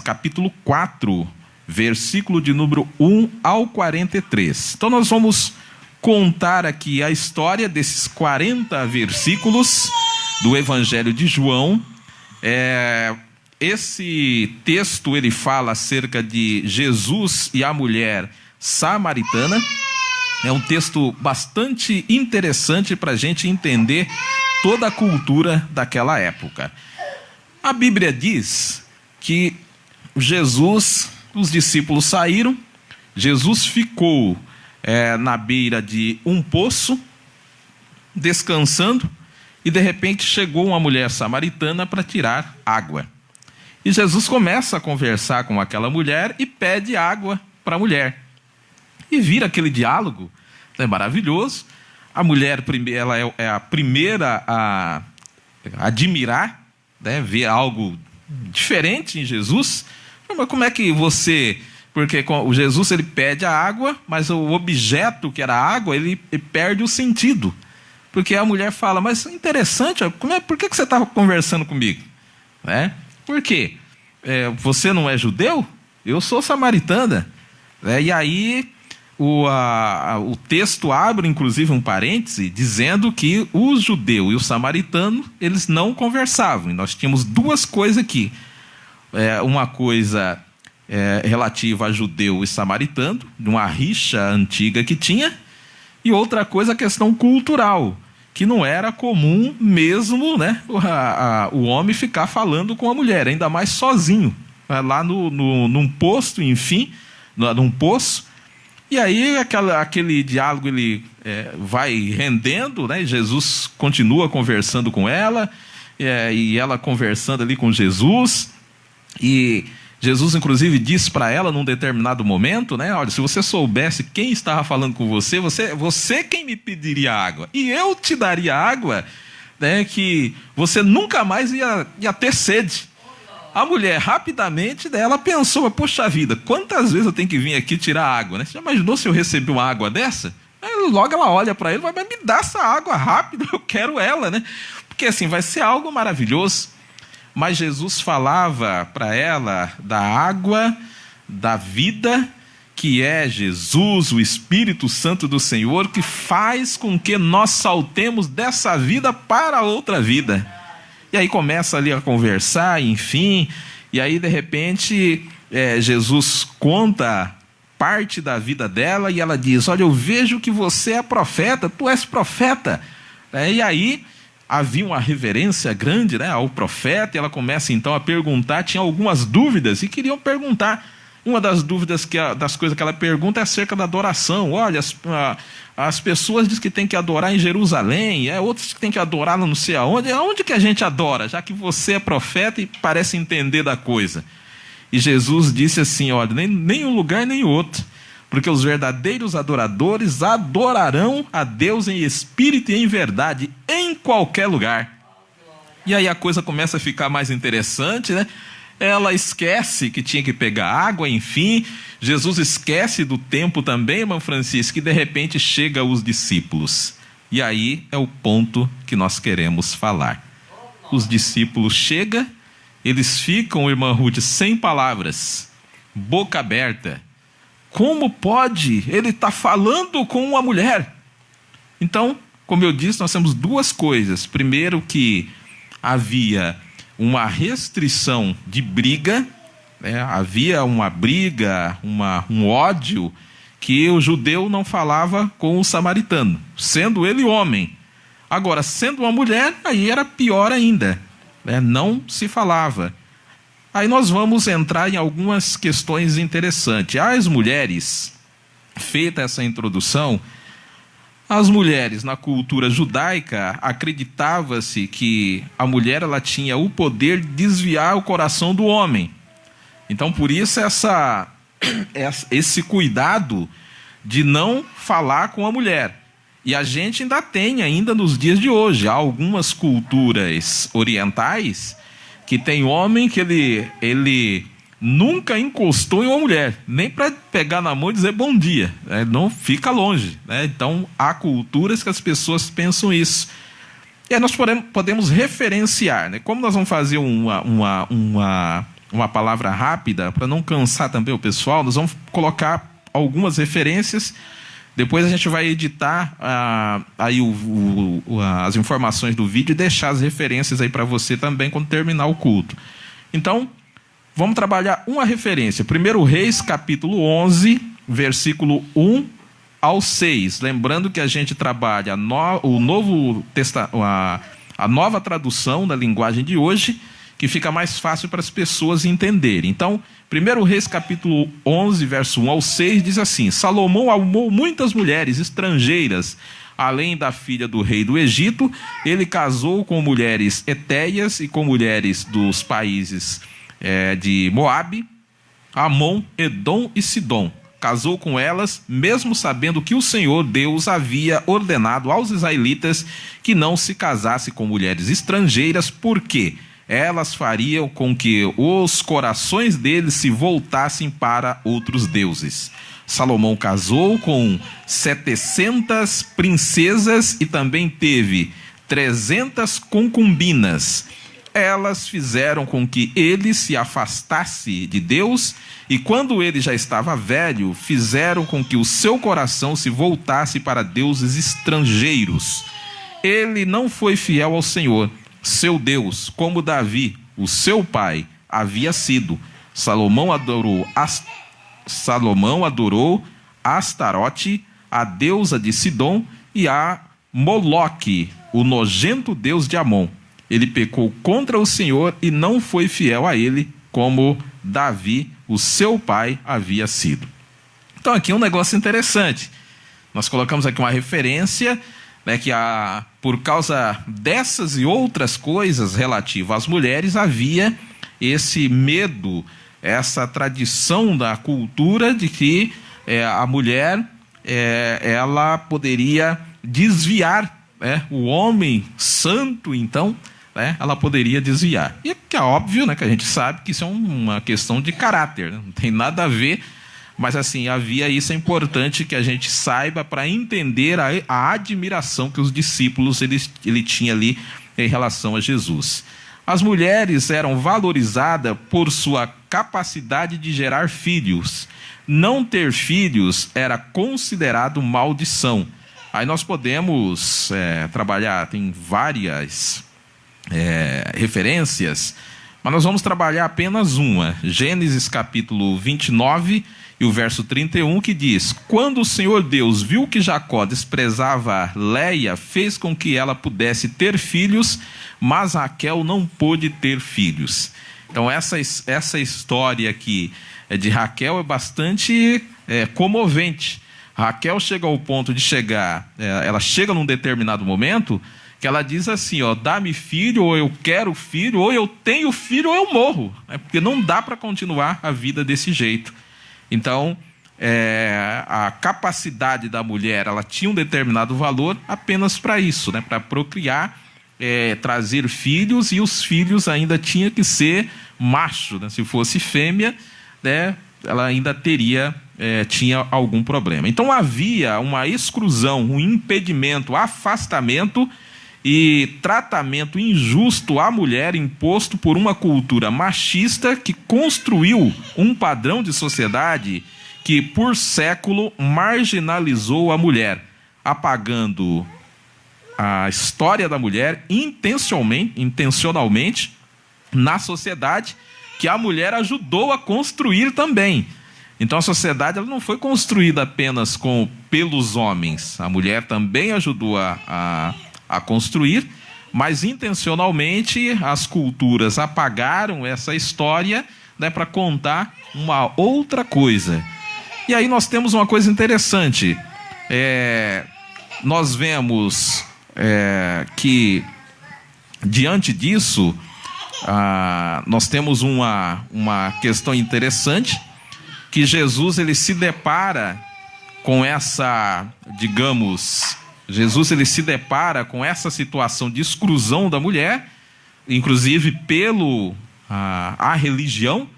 capítulo 4, versículo de número 1 ao 43. Então nós vamos contar aqui a história desses 40 versículos do Evangelho de João. Esse texto ele fala acerca de Jesus e a mulher samaritana. É um texto bastante interessante para a gente entender toda a cultura daquela época. A Bíblia diz que os discípulos saíram, Jesus ficou na beira de um poço, descansando, e de repente chegou uma mulher samaritana para tirar água. E Jesus começa a conversar com aquela mulher e pede água para a mulher. E vira aquele diálogo, é maravilhoso. A mulher ela é a primeira a admirar, né, ver algo diferente em Jesus. Mas como é que você Porque o Jesus ele pede a água, mas o objeto que era a água, ele perde o sentido. Porque a mulher fala, mas interessante, por que você estava conversando comigo? Por quê? Você não é judeu? Eu sou samaritana. E aí o texto abre inclusive um parêntese dizendo que o judeu e o samaritano eles não conversavam. E nós tínhamos duas coisas aqui. Uma coisa relativa a judeu e samaritano, de uma rixa antiga que tinha, e outra coisa a questão cultural, que não era comum mesmo, né, o homem ficar falando com a mulher, ainda mais sozinho, lá num posto, enfim, num poço. E aí aquele diálogo ele vai rendendo, né? Jesus continua conversando com ela, e ela conversando ali com Jesus, e Jesus inclusive diz para ela num determinado momento, né? Olha, se você soubesse quem estava falando com você quem me pediria água, e eu te daria água, né, que você nunca mais ia ter sede. A mulher rapidamente ela pensou, poxa vida, quantas vezes eu tenho que vir aqui tirar água, né? Você já imaginou se eu receber uma água dessa? Logo ela olha para ele, mas me dá essa água rápido, eu quero ela, né? Porque assim, vai ser algo maravilhoso. Mas Jesus falava para ela da água da vida, que é Jesus, o Espírito Santo do Senhor, que faz com que nós saltemos dessa vida para outra vida. E aí começa ali a conversar, enfim, e aí de repente Jesus conta parte da vida dela e ela diz, olha, eu vejo que você é profeta, tu és profeta. E aí havia uma reverência grande, né, ao profeta, e ela começa então a perguntar, tinha algumas dúvidas e queriam perguntar. Uma das dúvidas, das coisas que ela pergunta é acerca da adoração. Olha, as pessoas dizem que tem que adorar em Jerusalém, outros que tem que adorar não sei aonde. Aonde que a gente adora, já que você é profeta e parece entender da coisa? E Jesus disse assim, olha, nem um lugar nem outro, porque os verdadeiros adoradores adorarão a Deus em espírito e em verdade, em qualquer lugar. E aí a coisa começa a ficar mais interessante, né? Ela esquece que tinha que pegar água, enfim. Jesus esquece do tempo também, irmã Francisca, e de repente chega os discípulos. E aí é o ponto que nós queremos falar. Os discípulos chegam, eles ficam, irmã Ruth, sem palavras, boca aberta. Como pode? Ele está falando com uma mulher. Então, como eu disse, nós temos duas coisas. Primeiro, que havia uma restrição de briga, né? Havia uma briga, um ódio, que o judeu não falava com o samaritano, sendo ele homem. Agora, sendo uma mulher, aí era pior ainda, né? Não se falava. Aí nós vamos entrar em algumas questões interessantes. As mulheres, feita essa introdução, as mulheres na cultura judaica acreditava-se que a mulher ela tinha o poder de desviar o coração do homem. Então por isso esse cuidado de não falar com a mulher. E a gente ainda tem, ainda nos dias de hoje, há algumas culturas orientais que tem homem que ele nunca encostou em uma mulher, nem para pegar na mão e dizer bom dia, né? Não fica longe, né? Então há culturas que as pessoas pensam isso. E aí nós podemos referenciar, né? Como nós vamos fazer uma palavra rápida, para não cansar também o pessoal, nós vamos colocar algumas referências. Depois a gente vai editar aí as informações do vídeo e deixar as referências aí para você também quando terminar o culto. Então, vamos trabalhar uma referência. 1 Reis, capítulo 11, versículo 1 ao 6. Lembrando que a gente trabalha a nova tradução da linguagem de hoje, que fica mais fácil para as pessoas entenderem. Então, 1 Reis, capítulo 11, verso 1 ao 6, diz assim: Salomão amou muitas mulheres estrangeiras, além da filha do rei do Egito. Ele casou com mulheres etéias e com mulheres dos países de Moabe, Amon, Edom e Sidom. Casou com elas, mesmo sabendo que o Senhor Deus havia ordenado aos israelitas que não se casasse com mulheres estrangeiras, porque elas fariam com que os corações deles se voltassem para outros deuses. Salomão casou com 700 princesas e também teve 300 concubinas. Elas fizeram com que ele se afastasse de Deus, e quando ele já estava velho, fizeram com que o seu coração se voltasse para deuses estrangeiros. Ele não foi fiel ao Senhor, seu Deus, como Davi, o seu pai, havia sido. Salomão adorou Astarote, a deusa de Sidom, e a Moloque, o nojento deus de Amon. Ele pecou contra o Senhor e não foi fiel a ele, como Davi, o seu pai, havia sido. Então aqui um negócio interessante. Nós colocamos aqui uma referência, né, que por causa dessas e outras coisas relativas às mulheres, havia esse medo, essa tradição da cultura de que a mulher ela poderia desviar, né, o homem santo, então, né, ela poderia desviar. E que é óbvio, né, que a gente sabe que isso é uma questão de caráter, né, não tem nada a ver, mas assim, havia isso, é importante que a gente saiba para entender a admiração que os discípulos ele tinha ali em relação a Jesus. As mulheres eram valorizadas por sua capacidade de gerar filhos. Não ter filhos era considerado maldição. Aí nós podemos trabalhar, tem várias referências, mas nós vamos trabalhar apenas uma. Gênesis capítulo 29 e o verso 31, que diz: quando o Senhor Deus viu que Jacó desprezava Léia, fez com que ela pudesse ter filhos, mas Raquel não pôde ter filhos. Então essa história aqui de Raquel é bastante comovente. Raquel chega ao ponto de ela chega num determinado momento que ela diz assim, dá-me filho, ou eu quero filho, ou eu tenho filho, ou eu morro. Porque não dá para continuar a vida desse jeito. Então, a capacidade da mulher, ela tinha um determinado valor apenas para isso, né? Para procriar, trazer filhos, e os filhos ainda tinham que ser macho, né? Se fosse fêmea, né, ela ainda tinha algum problema. Então havia uma exclusão, um impedimento, afastamento e tratamento injusto à mulher imposto por uma cultura machista que construiu um padrão de sociedade que por século marginalizou a mulher, apagando a história da mulher intencionalmente na sociedade, que a mulher ajudou a construir também. Então a sociedade ela não foi construída apenas pelos homens, a mulher também ajudou a construir, mas intencionalmente as culturas apagaram essa história, né, para contar uma outra coisa. E aí nós temos uma coisa interessante, nós vemos que diante disso nós temos uma questão interessante, que Jesus ele se depara com essa, Jesus ele se depara com essa situação de exclusão da mulher, inclusive a religião,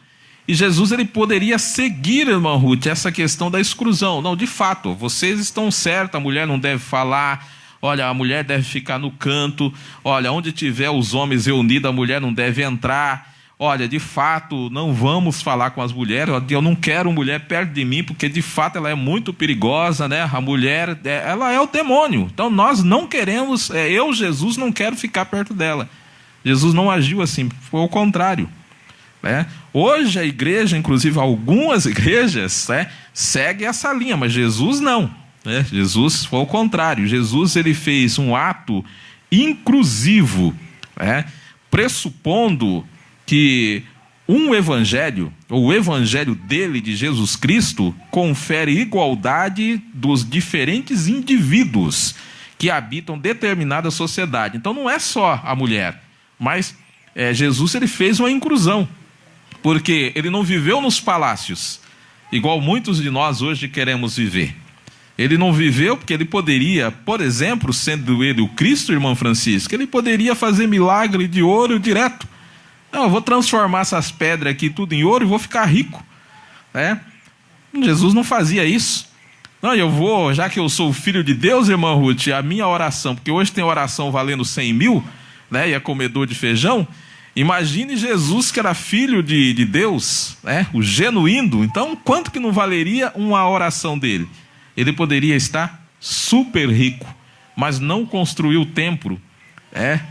e Jesus ele poderia seguir, irmã Ruth, essa questão da exclusão. Não, de fato, vocês estão certos, a mulher não deve falar, olha, a mulher deve ficar no canto, olha, onde tiver os homens reunidos, a mulher não deve entrar. Olha, de fato, não vamos falar com as mulheres, eu não quero mulher perto de mim, porque de fato ela é muito perigosa, né? A mulher, ela é o demônio, então nós não queremos, Jesus, não quero ficar perto dela. Jesus não agiu assim, foi o contrário, né? Hoje a igreja, inclusive algumas igrejas, segue essa linha, mas Jesus não, né? Jesus foi o contrário, Jesus ele fez um ato inclusivo, né? Pressupondo que um evangelho, ou o evangelho dele, de Jesus Cristo, confere igualdade dos diferentes indivíduos que habitam determinada sociedade. Então não é só a mulher, mas Jesus ele fez uma inclusão, porque ele não viveu nos palácios, igual muitos de nós hoje queremos viver. Ele não viveu porque ele poderia, por exemplo, sendo ele o Cristo, irmã Francisca, ele poderia fazer milagre de ouro direto. Não, eu vou transformar essas pedras aqui tudo em ouro e vou ficar rico. Jesus não fazia isso. Não, eu vou, já que eu sou filho de Deus, irmã Ruth, a minha oração, porque hoje tem oração valendo 100 mil, né, e é comedor de feijão. Imagine Jesus, que era filho de Deus, né, o genuíno. Então, quanto que não valeria uma oração dele? Ele poderia estar super rico, mas não construiu templo,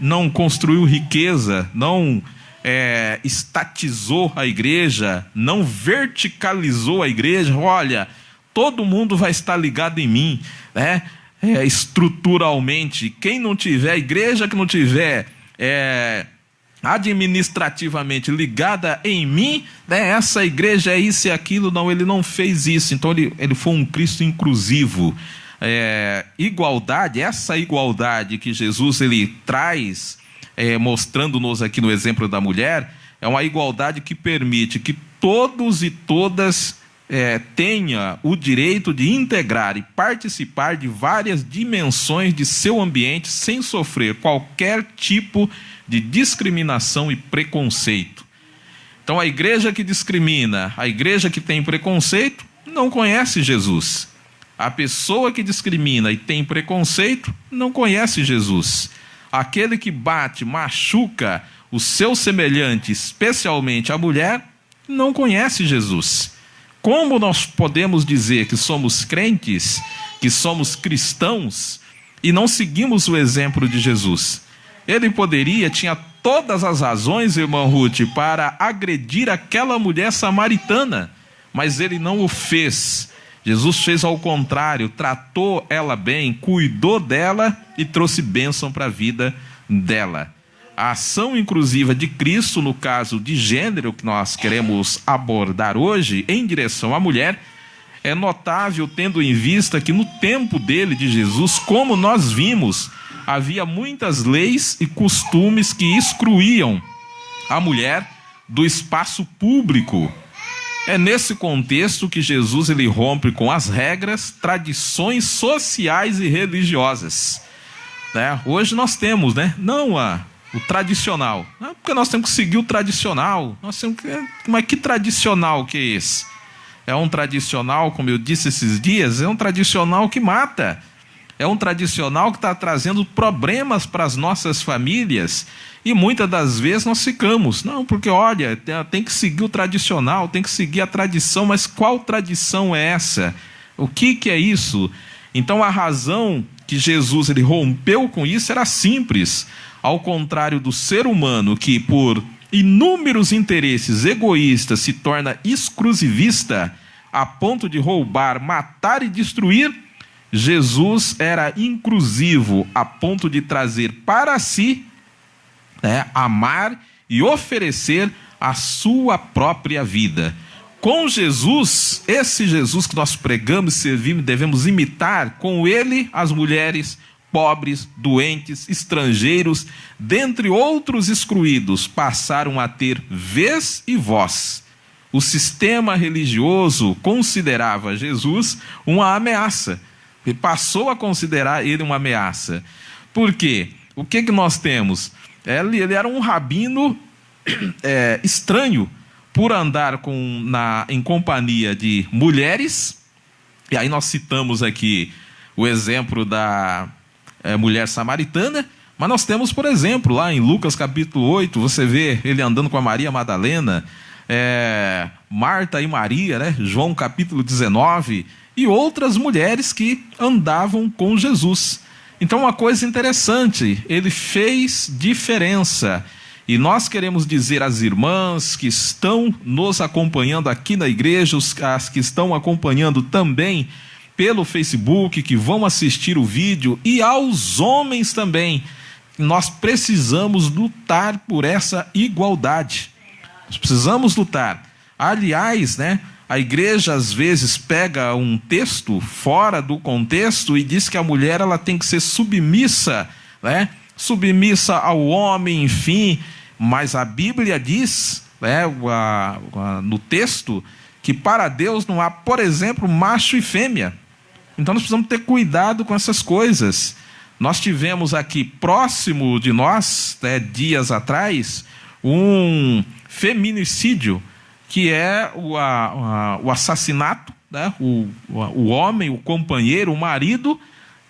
não construiu riqueza, não estatizou a igreja, não verticalizou a igreja. Olha, todo mundo vai estar ligado em mim, estruturalmente. Quem não tiver, a igreja que não tiver administrativamente ligada em mim, essa igreja é isso e aquilo. Não, ele não fez isso. Então ele foi um Cristo inclusivo. Igualdade, essa igualdade que Jesus ele traz, mostrando-nos aqui no exemplo da mulher, é uma igualdade que permite que todos e todas tenha o direito de integrar e participar de várias dimensões de seu ambiente sem sofrer qualquer tipo de discriminação e preconceito. Então a igreja que discrimina, a igreja que tem preconceito, não conhece Jesus. A pessoa que discrimina e tem preconceito não conhece Jesus. Aquele que bate, machuca o seu semelhante, especialmente a mulher, não conhece Jesus. Como nós podemos dizer que somos crentes, que somos cristãos, e não seguimos o exemplo de Jesus? Ele tinha todas as razões, irmã Ruth, para agredir aquela mulher samaritana, mas ele não o fez. Jesus fez ao contrário, tratou ela bem, cuidou dela e trouxe bênção para a vida dela. A ação inclusiva de Cristo, no caso de gênero, que nós queremos abordar hoje, em direção à mulher, é notável, tendo em vista que no tempo dele, de Jesus, como nós vimos, havia muitas leis e costumes que excluíam a mulher do espaço público. É nesse contexto que Jesus ele rompe com as regras, tradições sociais e religiosas. Hoje nós temos, não o tradicional, porque nós temos que seguir o tradicional. Mas que tradicional que é esse? É um tradicional, como eu disse esses dias, é um tradicional que mata. É um tradicional que está trazendo problemas para as nossas famílias. E muitas das vezes nós ficamos, não, porque olha, tem que seguir o tradicional, tem que seguir a tradição, mas qual tradição é essa? O que é isso? Então a razão que Jesus ele rompeu com isso era simples. Ao contrário do ser humano que por inúmeros interesses egoístas se torna exclusivista a ponto de roubar, matar e destruir, Jesus era inclusivo a ponto de trazer para si, amar e oferecer a sua própria vida. Com Jesus, esse Jesus que nós pregamos, servimos, devemos imitar, com ele as mulheres pobres, doentes, estrangeiros, dentre outros excluídos, passaram a ter vez e voz. O sistema religioso considerava Jesus uma ameaça, e passou a considerar ele uma ameaça. Por quê? O que nós temos? Ele era um rabino estranho, por andar em companhia de mulheres. E aí nós citamos aqui o exemplo da mulher samaritana, mas nós temos, por exemplo, lá em Lucas capítulo 8, você vê ele andando com a Maria Madalena, Marta e Maria, João capítulo 19, e outras mulheres que andavam com Jesus. Então uma coisa interessante, ele fez diferença. E nós queremos dizer às irmãs que estão nos acompanhando aqui na igreja, as que estão acompanhando também pelo Facebook, que vão assistir o vídeo, e aos homens também, nós precisamos lutar por essa igualdade. Nós precisamos lutar. Aliás, a igreja às vezes pega um texto fora do contexto e diz que a mulher ela tem que ser submissa, submissa ao homem, enfim, mas a Bíblia diz, no texto, que para Deus não há, por exemplo, macho e fêmea. Então nós precisamos ter cuidado com essas coisas. Nós tivemos aqui próximo de nós, dias atrás, um feminicídio, que é o assassinato, né? O homem, o companheiro, o marido,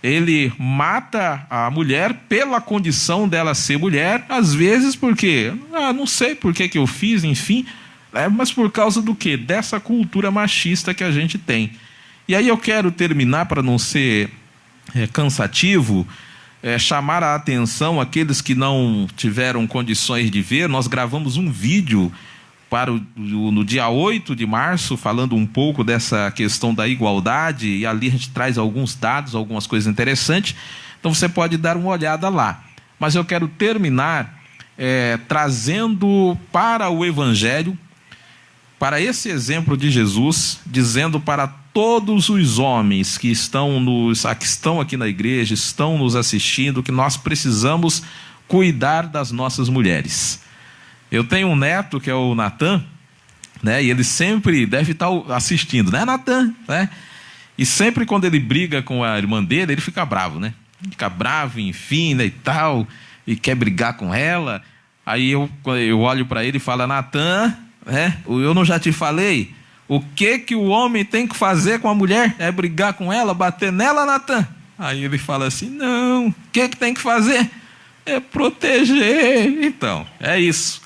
ele mata a mulher pela condição dela ser mulher, às vezes porque, não sei por que eu fiz, enfim, mas por causa do quê? Dessa cultura machista que a gente tem. E aí eu quero terminar, para não ser cansativo, chamar a atenção àqueles que não tiveram condições de ver. Nós gravamos um vídeo no dia 8 de março, falando um pouco dessa questão da igualdade, e ali a gente traz alguns dados, algumas coisas interessantes, então você pode dar uma olhada lá. Mas eu quero terminar trazendo para o Evangelho, para esse exemplo de Jesus, dizendo para todos os homens que estão aqui na igreja, estão nos assistindo, que nós precisamos cuidar das nossas mulheres. Eu tenho um neto que é o Natan, né? E ele sempre deve estar assistindo, né, Natan? Né? E sempre quando ele briga com a irmã dele, ele fica bravo, né? Fica bravo, enfim, né, e tal, e quer brigar com ela. Aí eu olho para ele e falo: Natan, né? Eu não já te falei? O que o homem tem que fazer com a mulher? É brigar com ela, bater nela, Natan? Aí ele fala assim: não, o que tem que fazer? É proteger. Então, é isso.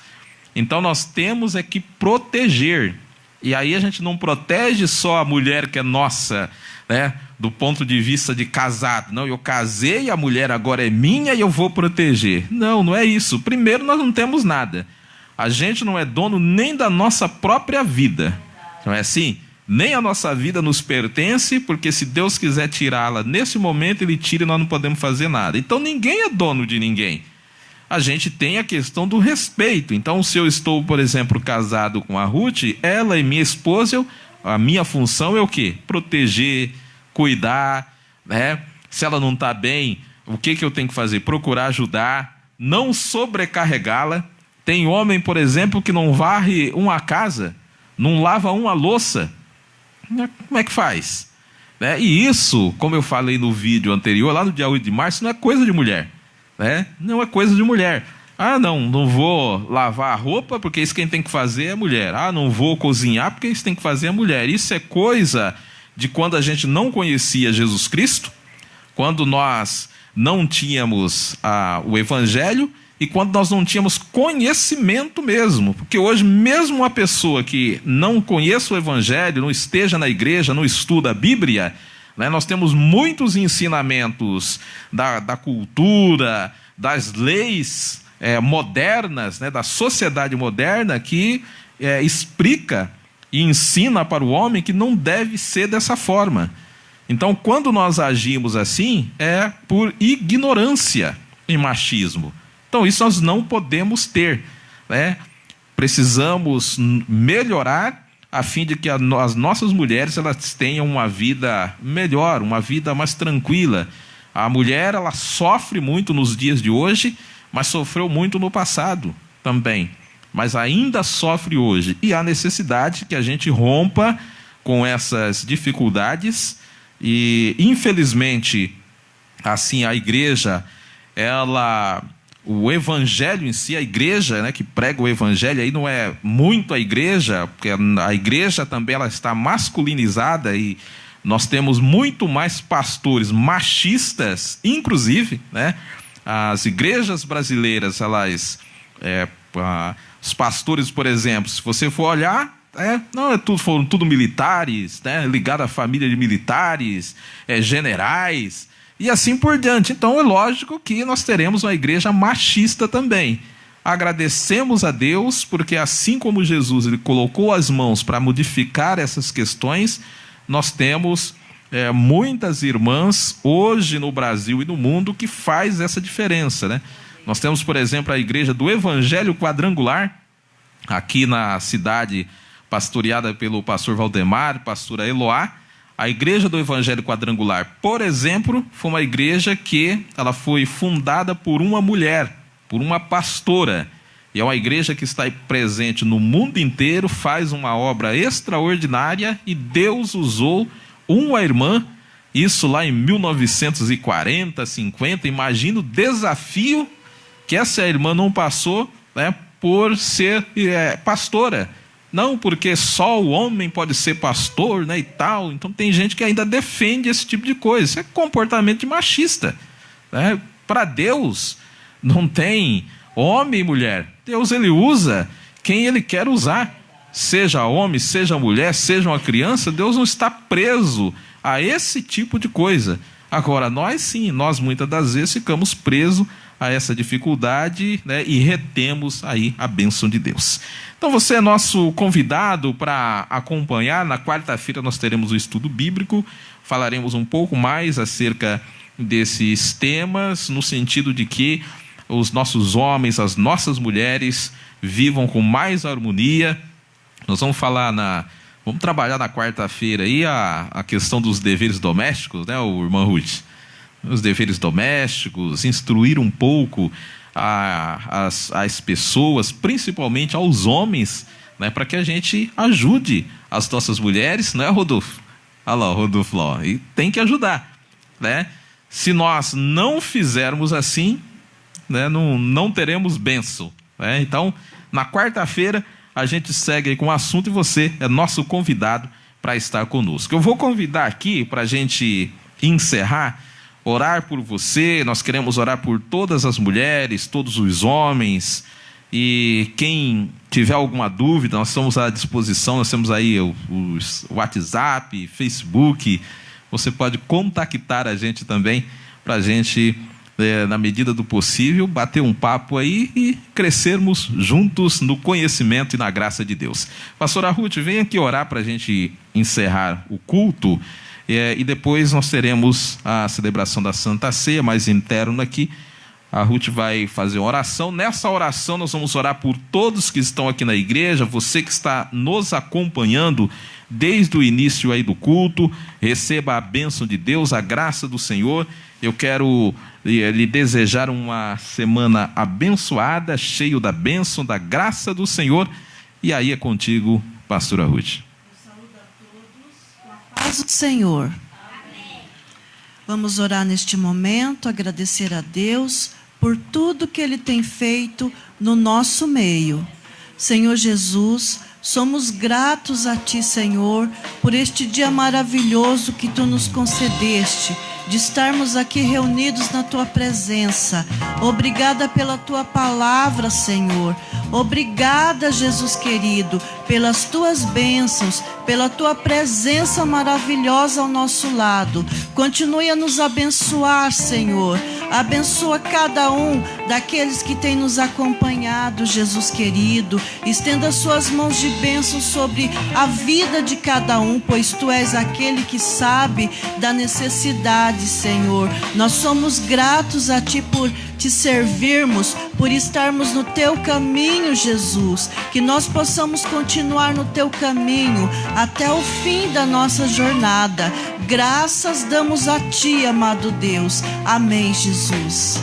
Então nós temos que proteger. E aí a gente não protege só a mulher que é nossa, né, do ponto de vista de casado. Não, eu casei, a mulher agora é minha e eu vou proteger. Não, não é isso. Primeiro, nós não temos nada. A gente não é dono nem da nossa própria vida. Não é assim? Nem a nossa vida nos pertence, porque se Deus quiser tirá-la nesse momento, Ele tira e nós não podemos fazer nada. Então ninguém é dono de ninguém. A gente tem a questão do respeito. Então, se eu estou, por exemplo, casado com a Ruth, ela é minha esposa, a minha função é o quê? Proteger, cuidar, né? Se ela não está bem, o que eu tenho que fazer? Procurar ajudar, não sobrecarregá-la. Tem homem, por exemplo, que não varre uma casa, não lava uma louça. Como é que faz? Né? E isso, como eu falei no vídeo anterior, lá no dia 8 de março, não é coisa de mulher. Né? Não é coisa de mulher. Não vou lavar a roupa, porque isso quem tem que fazer é a mulher. Não vou cozinhar, porque isso tem que fazer a mulher. Isso é coisa de quando a gente não conhecia Jesus Cristo, quando nós não tínhamos o Evangelho e quando nós não tínhamos conhecimento mesmo. Porque hoje, mesmo uma pessoa que não conheça o Evangelho, não esteja na igreja, não estuda a Bíblia, né, nós temos muitos ensinamentos da cultura, das leis modernas, né, da sociedade moderna, que explica e ensina para o homem que não deve ser dessa forma. Então, quando nós agimos assim, é por ignorância e machismo. Então, isso nós não podemos ter, né? Precisamos melhorar a fim de que as nossas mulheres elas tenham uma vida melhor, uma vida mais tranquila. A mulher ela sofre muito nos dias de hoje, mas sofreu muito no passado também. Mas ainda sofre hoje. E há necessidade que a gente rompa com essas dificuldades. E, infelizmente, assim, a igreja, o evangelho em si, a igreja, né, que prega o evangelho, aí não é muito a igreja, porque a igreja também ela está masculinizada e nós temos muito mais pastores machistas, inclusive, né? As igrejas brasileiras, os pastores, por exemplo, se você for olhar, foram tudo militares, né, ligado à família de militares, generais, e assim por diante. Então é lógico que nós teremos uma igreja machista também. Agradecemos a Deus, porque assim como Jesus ele colocou as mãos para modificar essas questões, nós temos muitas irmãs hoje no Brasil e no mundo que faz essa diferença, né? Nós temos, por exemplo, a igreja do Evangelho Quadrangular, aqui na cidade, pastoreada pelo pastor Valdemar, pastora Eloá. A igreja do Evangelho Quadrangular, por exemplo, foi uma igreja que ela foi fundada por uma mulher, por uma pastora. E é uma igreja que está presente no mundo inteiro, faz uma obra extraordinária e Deus usou uma irmã, isso lá em 1940, 50. Imagina o desafio que essa irmã não passou, né, por ser pastora. Não porque só o homem pode ser pastor, né, e tal. Então tem gente que ainda defende esse tipo de coisa. Isso é comportamento de machista, né? Para Deus não tem homem e mulher. Deus, ele usa quem ele quer usar. Seja homem, seja mulher, seja uma criança, Deus não está preso a esse tipo de coisa. Agora, nós sim, nós muitas das vezes ficamos presos a essa dificuldade, né, e retemos aí a bênção de Deus. Então você é nosso convidado para acompanhar. Na quarta-feira nós teremos o estudo bíblico, falaremos um pouco mais acerca desses temas, no sentido de que os nossos homens, as nossas mulheres vivam com mais harmonia. Nós vamos vamos trabalhar na quarta-feira aí a questão dos deveres domésticos, né, o irmão Ruth? Os deveres domésticos, instruir um pouco as pessoas, principalmente aos homens, né, para que a gente ajude as nossas mulheres, não é, Rodolfo? Olha lá, o Rodolfo lá, e tem que ajudar, né? Se nós não fizermos assim, né, não teremos bênção, né? Então, na quarta-feira, a gente segue aí com o assunto e você é nosso convidado para estar conosco. Eu vou convidar aqui para a gente encerrar, orar por você. Nós queremos orar por todas as mulheres, todos os homens, e quem tiver alguma dúvida, nós estamos à disposição. Nós temos aí o WhatsApp, Facebook. Você pode contactar a gente também para a gente, na medida do possível, bater um papo aí e crescermos juntos no conhecimento e na graça de Deus. Pastora Ruth, vem aqui orar para a gente encerrar o culto, e depois nós teremos a celebração da Santa Ceia, mais interno aqui. A Ruth vai fazer uma oração. Nessa oração nós vamos orar por todos que estão aqui na igreja, você que está nos acompanhando desde o início aí do culto. Receba a bênção de Deus, a graça do Senhor. Eu quero lhe desejar uma semana abençoada, cheio da bênção, da graça do Senhor. E aí é contigo, pastora Ruth. Paz do Senhor. Amém. Vamos orar neste momento, agradecer a Deus por tudo que Ele tem feito no nosso meio. Senhor Jesus, somos gratos a Ti, Senhor, por este dia maravilhoso que Tu nos concedeste, de estarmos aqui reunidos na Tua presença. Obrigada pela Tua palavra, Senhor. Obrigada, Jesus querido, pelas Tuas bênçãos, pela Tua presença maravilhosa ao nosso lado. Continue a nos abençoar, Senhor. Abençoa cada um daqueles que têm nos acompanhado, Jesus querido. Estenda Suas mãos de bênção sobre a vida de cada um, pois Tu és aquele que sabe da necessidade, Senhor. Nós somos gratos a Ti por Te servirmos, por estarmos no Teu caminho, Jesus. Que nós possamos continuar no Teu caminho até o fim da nossa jornada. Graças damos a Ti, amado Deus. Amém, Jesus.